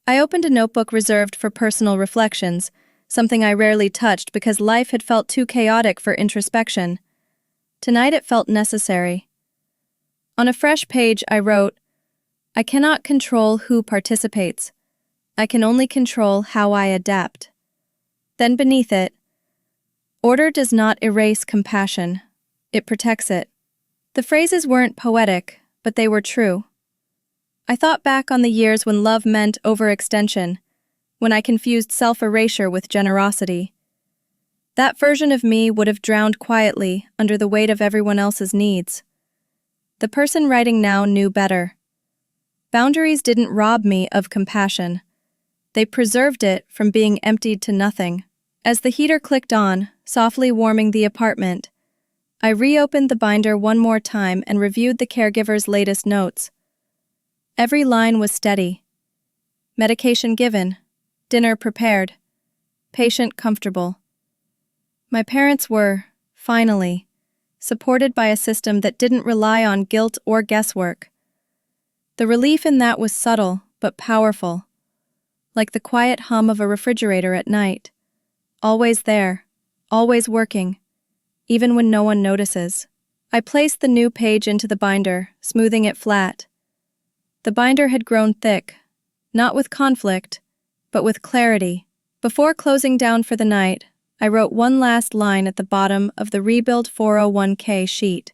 Speaker 1: I opened a notebook reserved for personal reflections, something I rarely touched because life had felt too chaotic for introspection. Tonight it felt necessary. On a fresh page I wrote, I cannot control who participates. I can only control how I adapt. Then beneath it, order does not erase compassion. It protects it. The phrases weren't poetic, but they were true. I thought back on the years when love meant overextension, when I confused self-erasure with generosity. That version of me would have drowned quietly under the weight of everyone else's needs. The person writing now knew better. Boundaries didn't rob me of compassion. They preserved it from being emptied to nothing. As the heater clicked on, softly warming the apartment, I reopened the binder one more time and reviewed the caregiver's latest notes. Every line was steady. Medication given, dinner prepared, patient comfortable. My parents were, finally, supported by a system that didn't rely on guilt or guesswork. The relief in that was subtle but powerful, like the quiet hum of a refrigerator at night. Always there, always working, even when no one notices. I placed the new page into the binder, smoothing it flat. The binder had grown thick, not with conflict, but with clarity. Before closing down for the night, I wrote one last line at the bottom of the Rebuild 401k sheet.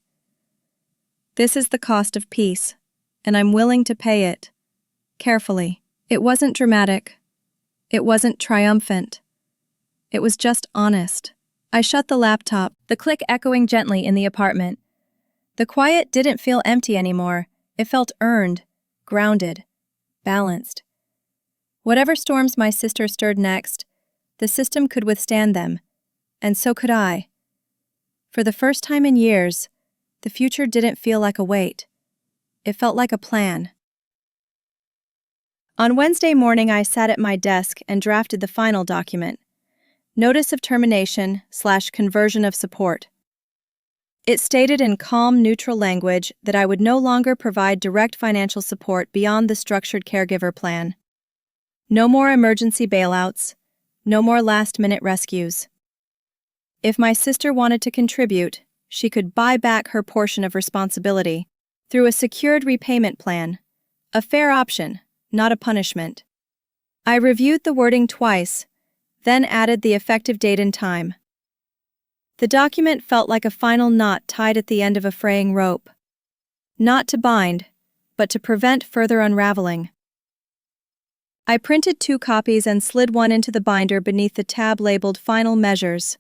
Speaker 1: This is the cost of peace, and I'm willing to pay it. Carefully. It wasn't dramatic. It wasn't triumphant. It was just honest. I shut the laptop, the click echoing gently in the apartment. The quiet didn't feel empty anymore. It felt earned, grounded, balanced. Whatever storms my sister stirred next, the system could withstand them, and so could I. For the first time in years, the future didn't feel like a weight. It felt like a plan. On Wednesday morning, I sat at my desk and drafted the final document. Notice of termination/conversion of support. It stated in calm, neutral language that I would no longer provide direct financial support beyond the structured caregiver plan. No more emergency bailouts, no more last-minute rescues. If my sister wanted to contribute, she could buy back her portion of responsibility through a secured repayment plan, a fair option, not a punishment. I reviewed the wording twice, then added the effective date and time. The document felt like a final knot tied at the end of a fraying rope. Not to bind, but to prevent further unraveling. I printed 2 copies and slid one into the binder beneath the tab labeled Final Measures.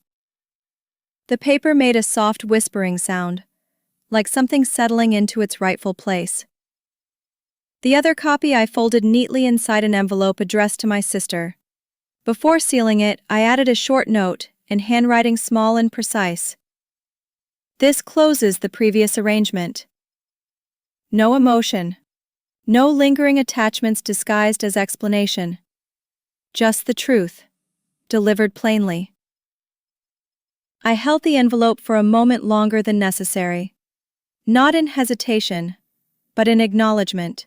Speaker 1: The paper made a soft whispering sound, like something settling into its rightful place. The other copy I folded neatly inside an envelope addressed to my sister. Before sealing it, I added a short note, in handwriting small and precise. This closes the previous arrangement. No emotion. No lingering attachments disguised as explanation. Just the truth, delivered plainly. I held the envelope for a moment longer than necessary. Not in hesitation, but in acknowledgement.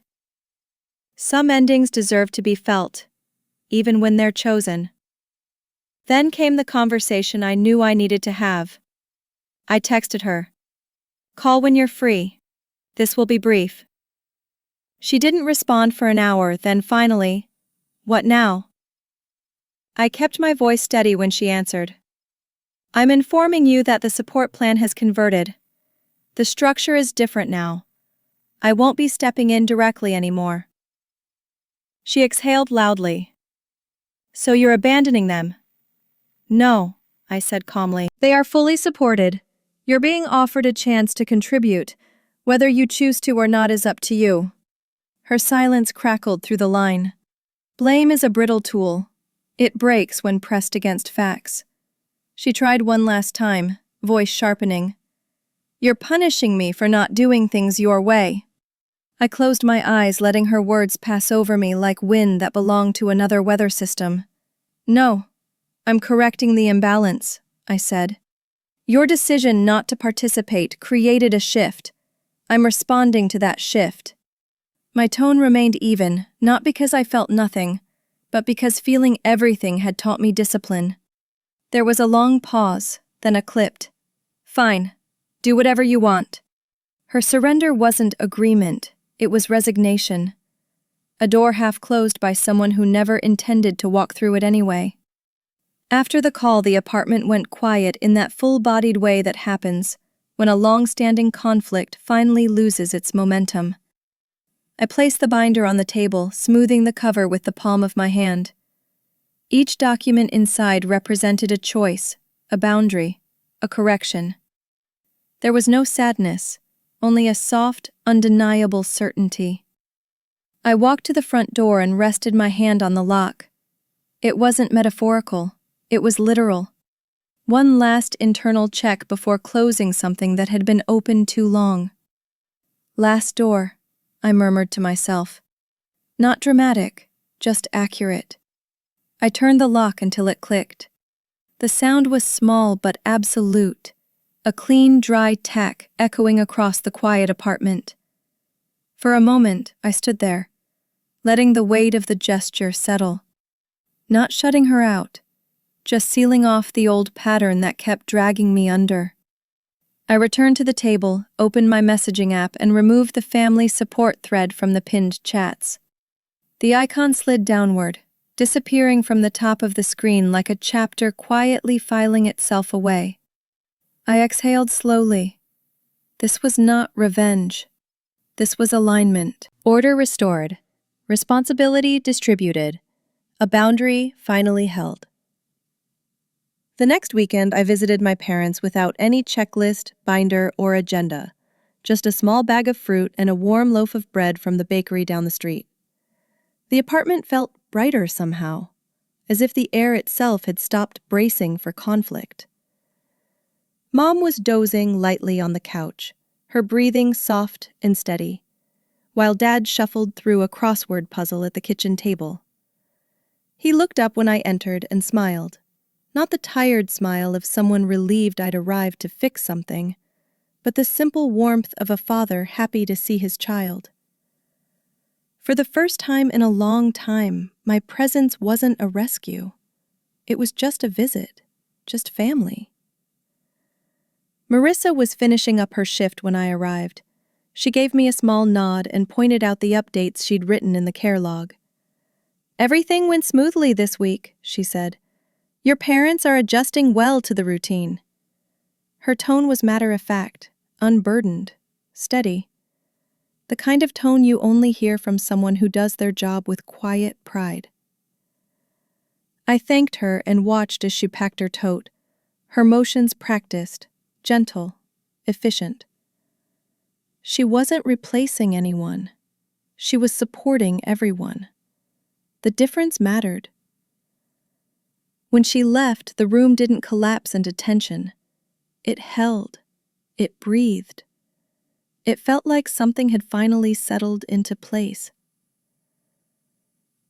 Speaker 1: Some endings deserve to be felt, even when they're chosen. Then came the conversation I knew I needed to have. I texted her. Call when you're free. This will be brief. She didn't respond for an hour, then finally, what now? I kept my voice steady when she answered. I'm informing you that the support plan has converted. The structure is different now. I won't be stepping in directly anymore. She exhaled loudly. So you're abandoning them? No, I said calmly. They are fully supported. You're being offered a chance to contribute. Whether you choose to or not is up to you. Her silence crackled through the line. Blame is a brittle tool. It breaks when pressed against facts. She tried one last time, voice sharpening. You're punishing me for not doing things your way. I closed my eyes, letting her words pass over me like wind that belonged to another weather system. No, I'm correcting the imbalance, I said. Your decision not to participate created a shift. I'm responding to that shift. My tone remained even, not because I felt nothing, but because feeling everything had taught me discipline. There was a long pause, then a clipped, Fine, do whatever you want. Her surrender wasn't agreement, it was resignation. A door half closed by someone who never intended to walk through it anyway. After the call, the apartment went quiet in that full-bodied way that happens when a long-standing conflict finally loses its momentum. I placed the binder on the table, smoothing the cover with the palm of my hand. Each document inside represented a choice, a boundary, a correction. There was no sadness, only a soft, undeniable certainty. I walked to the front door and rested my hand on the lock. It wasn't metaphorical, it was literal. One last internal check before closing something that had been open too long. Last door, I murmured to myself. Not dramatic, just accurate. I turned the lock until it clicked. The sound was small but absolute, a clean, dry tack echoing across the quiet apartment. For a moment, I stood there, letting the weight of the gesture settle. Not shutting her out, just sealing off the old pattern that kept dragging me under. I returned to the table, opened my messaging app, and removed the family support thread from the pinned chats. The icon slid downward, disappearing from the top of the screen like a chapter quietly filing itself away. I exhaled slowly. This was not revenge. This was alignment. Order restored. Responsibility distributed. A boundary finally held. The next weekend, I visited my parents without any checklist, binder, or agenda. Just a small bag of fruit and a warm loaf of bread from the bakery down the street. The apartment felt brighter somehow, as if the air itself had stopped bracing for conflict. Mom was dozing lightly on the couch, her breathing soft and steady, while Dad shuffled through a crossword puzzle at the kitchen table. He looked up when I entered and smiled, not the tired smile of someone relieved I'd arrived to fix something, but the simple warmth of a father happy to see his child. For the first time in a long time, my presence wasn't a rescue. It was just a visit, just family. Marissa was finishing up her shift when I arrived. She gave me a small nod and pointed out the updates she'd written in the care log. "Everything went smoothly this week," she said. "Your parents are adjusting well to the routine." Her tone was matter-of-fact, unburdened, steady. The kind of tone you only hear from someone who does their job with quiet pride. I thanked her and watched as she packed her tote, her motions practiced, gentle, efficient. She wasn't replacing anyone. She was supporting everyone. The difference mattered. When she left, the room didn't collapse into tension. It held. It breathed. It felt like something had finally settled into place.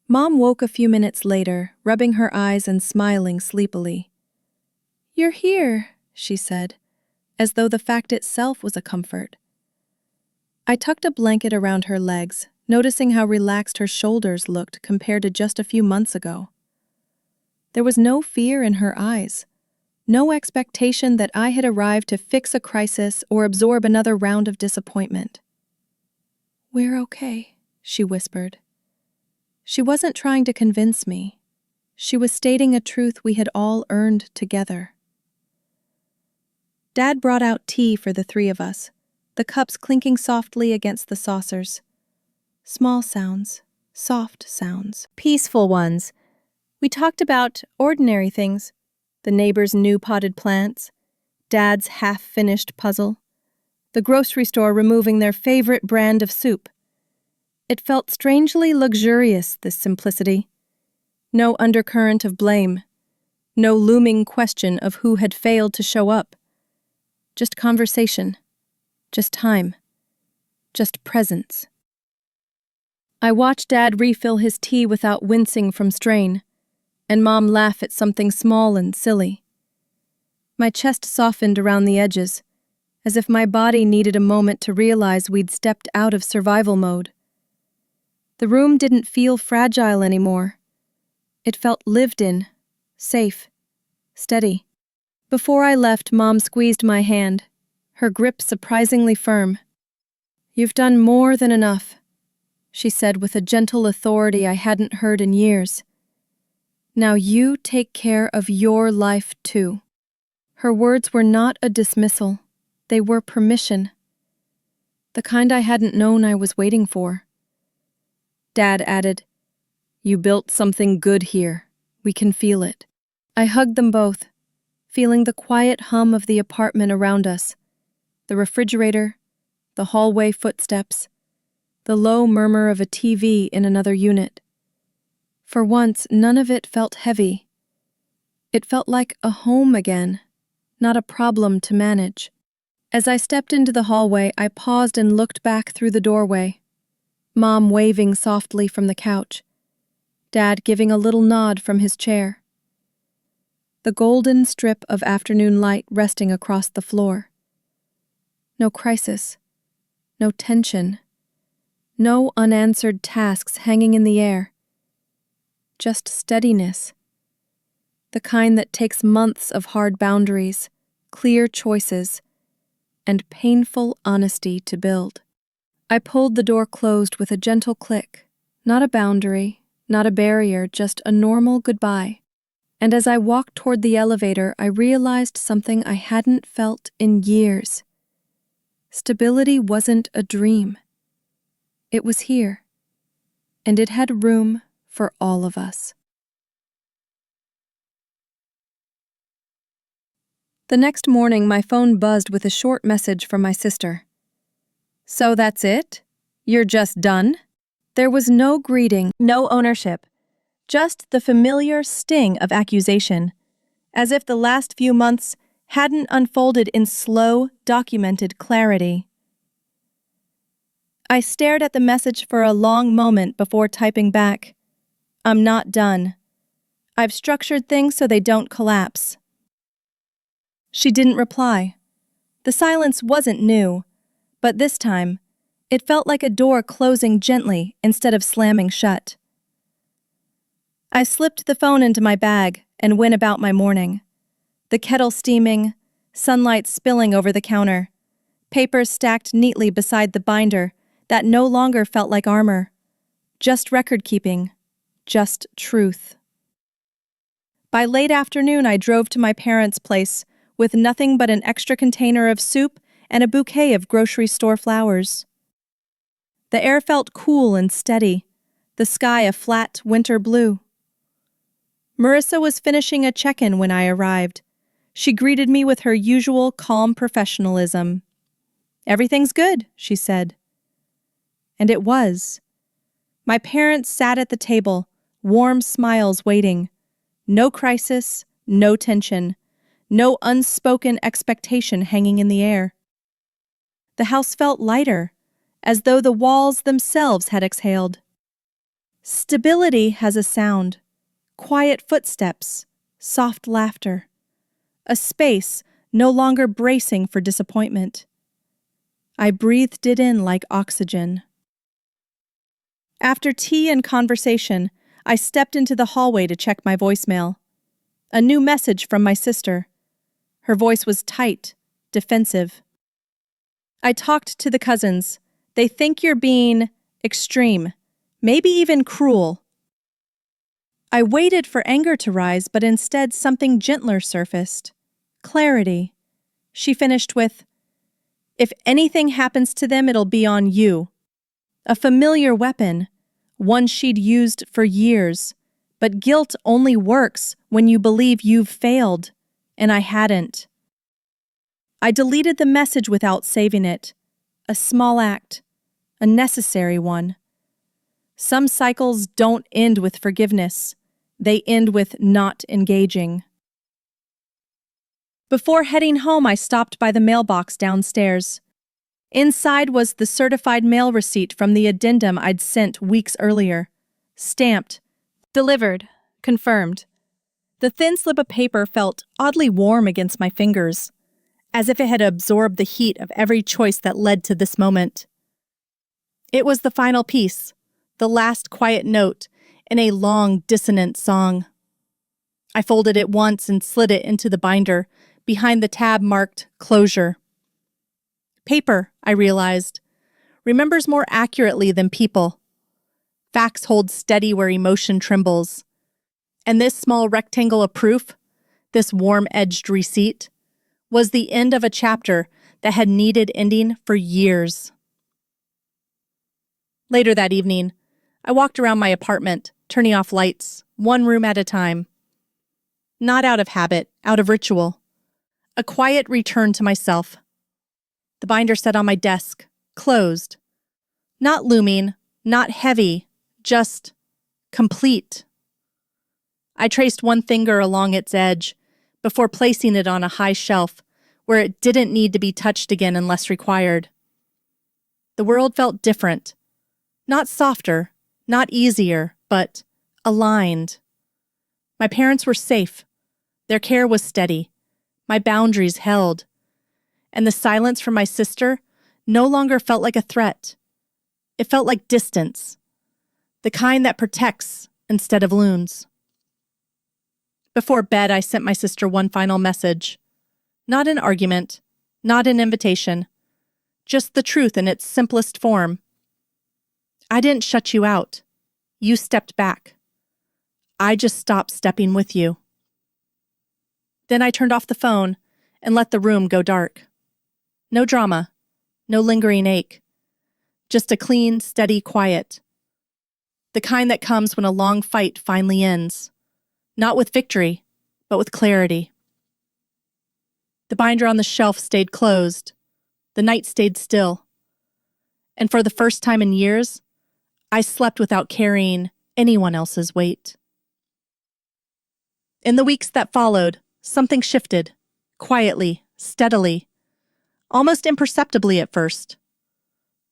Speaker 1: Mom woke a few minutes later, rubbing her eyes and smiling sleepily. "You're here," she said, as though the fact itself was a comfort. I tucked a blanket around her legs, noticing how relaxed her shoulders looked compared to just a few months ago. There was no fear in her eyes, no expectation that I had arrived to fix a crisis or absorb another round of disappointment. "We're okay," she whispered. She wasn't trying to convince me. She was stating a truth we had all earned together. Dad brought out tea for the three of us, the cups clinking softly against the saucers. Small sounds, soft sounds, peaceful ones. We talked about ordinary things, the neighbor's new potted plants, Dad's half-finished puzzle, the grocery store removing their favorite brand of soup. It felt strangely luxurious, this simplicity. No undercurrent of blame, no looming question of who had failed to show up. Just conversation, just time, just presence. I watched Dad refill his tea without wincing from strain, and Mom laugh at something small and silly. My chest softened around the edges, as if my body needed a moment to realize we'd stepped out of survival mode. The room didn't feel fragile anymore. It felt lived in, safe, steady. Before I left, Mom squeezed my hand, her grip surprisingly firm. "You've done more than enough," she said with a gentle authority I hadn't heard in years. "Now you take care of your life too." Her words were not a dismissal. They were permission. The kind I hadn't known I was waiting for. Dad added, "You built something good here. We can feel it." I hugged them both, feeling the quiet hum of the apartment around us, the refrigerator, the hallway footsteps, the low murmur of a TV in another unit. For once, none of it felt heavy. It felt like a home again, not a problem to manage. As I stepped into the hallway, I paused and looked back through the doorway. Mom waving softly from the couch, Dad giving a little nod from his chair. The golden strip of afternoon light resting across the floor. No crisis, no tension, no unanswered tasks hanging in the air. Just steadiness. The kind that takes months of hard boundaries, clear choices, and painful honesty to build. I pulled the door closed with a gentle click, not a boundary, Not a barrier, just a normal goodbye. And as I walked toward the elevator, I realized something I hadn't felt in years. Stability wasn't a dream. It was here, and it had room for all of us. The next morning, my phone buzzed with a short message from my sister. "So that's it? You're just done?" There was no greeting, no ownership, just the familiar sting of accusation, as if the last few months hadn't unfolded in slow, documented clarity. I stared at the message for a long moment before typing back, "I'm not done. I've structured things so they don't collapse." She didn't reply. The silence wasn't new, but this time, it felt like a door closing gently instead of slamming shut. I slipped the phone into my bag and went about my morning. The kettle steaming, sunlight spilling over the counter, papers stacked neatly beside the binder that no longer felt like armor. Just record-keeping, just truth. By late afternoon, I drove to my parents' place with nothing but an extra container of soup and a bouquet of grocery store flowers. The air felt cool and steady, the sky a flat winter blue. Marissa was finishing a check-in when I arrived. She greeted me with her usual calm professionalism. "Everything's good," she said. And it was. My parents sat at the table, warm smiles waiting. No crisis, no tension, no unspoken expectation hanging in the air. The house felt lighter, as though the walls themselves had exhaled. Stability has a sound, quiet footsteps, soft laughter, a space no longer bracing for disappointment. I breathed it in like oxygen. After tea and conversation, I stepped into the hallway to check my voicemail. A new message from my sister. Her voice was tight, defensive. "I talked to the cousins. They think you're being extreme, maybe even cruel." I waited for anger to rise, but instead something gentler surfaced. Clarity. She finished with, "If anything happens to them, it'll be on you." A familiar weapon, one she'd used for years. But guilt only works when you believe you've failed, and I hadn't. I deleted the message without saving it. A small act, a necessary one. Some cycles don't end with forgiveness. They end with not engaging. Before heading home, I stopped by the mailbox downstairs. Inside was the certified mail receipt from the addendum I'd sent weeks earlier. Stamped. Delivered. Confirmed. The thin slip of paper felt oddly warm against my fingers, as if it had absorbed the heat of every choice that led to this moment. It was the final piece, the last quiet note in a long, dissonant song. I folded it once and slid it into the binder, behind the tab marked "Closure." Paper, I realized, remembers more accurately than people. Facts hold steady where emotion trembles. And this small rectangle of proof, this warm-edged receipt, was the end of a chapter that had needed ending for years. Later that evening, I walked around my apartment, turning off lights, one room at a time. Not out of habit, out of ritual. A quiet return to myself. The binder sat on my desk, closed. Not looming, not heavy, just complete. I traced one finger along its edge before placing it on a high shelf where it didn't need to be touched again unless required. The world felt different. Not softer, not easier, but aligned. My parents were safe. Their care was steady. My boundaries held. And the silence from my sister no longer felt like a threat. It felt like distance. The kind that protects instead of wounds. Before bed, I sent my sister one final message. Not an argument, not an invitation, just the truth in its simplest form. I didn't shut you out. You stepped back.
Speaker 2: I just stopped stepping with you. Then I turned off the phone and let the room go dark. No drama, no lingering ache. Just a clean, steady quiet. The kind that comes when a long fight finally ends. Not with victory, but with clarity. The binder on the shelf stayed closed. The night stayed still. And for the first time in years, I slept without carrying anyone else's weight. In the weeks that followed, something shifted, quietly, steadily, almost imperceptibly at first.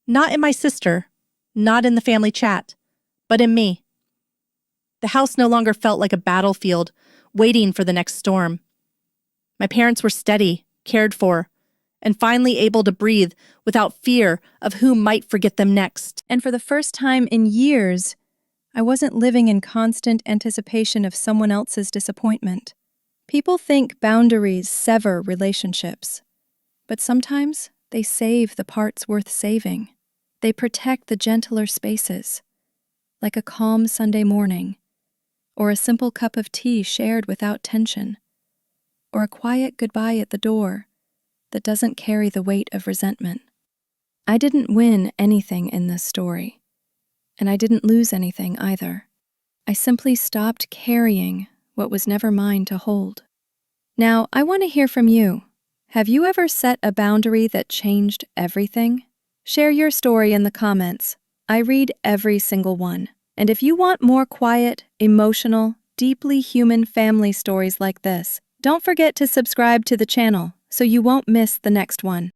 Speaker 2: Not in my sister, not in the family chat, but in me. The house no longer felt like a battlefield, waiting for the next storm. My parents were steady, cared for, and finally able to breathe without fear of who might forget them next.
Speaker 1: And for the first time in years, I wasn't living in constant anticipation of someone else's disappointment. People think boundaries sever relationships, but sometimes they save the parts worth saving. They protect the gentler spaces, like a calm Sunday morning, or a simple cup of tea shared without tension, or a quiet goodbye at the door that doesn't carry the weight of resentment. I didn't win anything in this story, and I didn't lose anything either. I simply stopped carrying what was never mine to hold. Now, I want to hear from you. Have you ever set a boundary that changed everything? Share your story in the comments. I read every single one. And if you want more quiet, emotional, deeply human family stories like this, don't forget to subscribe to the channel so you won't miss the next one.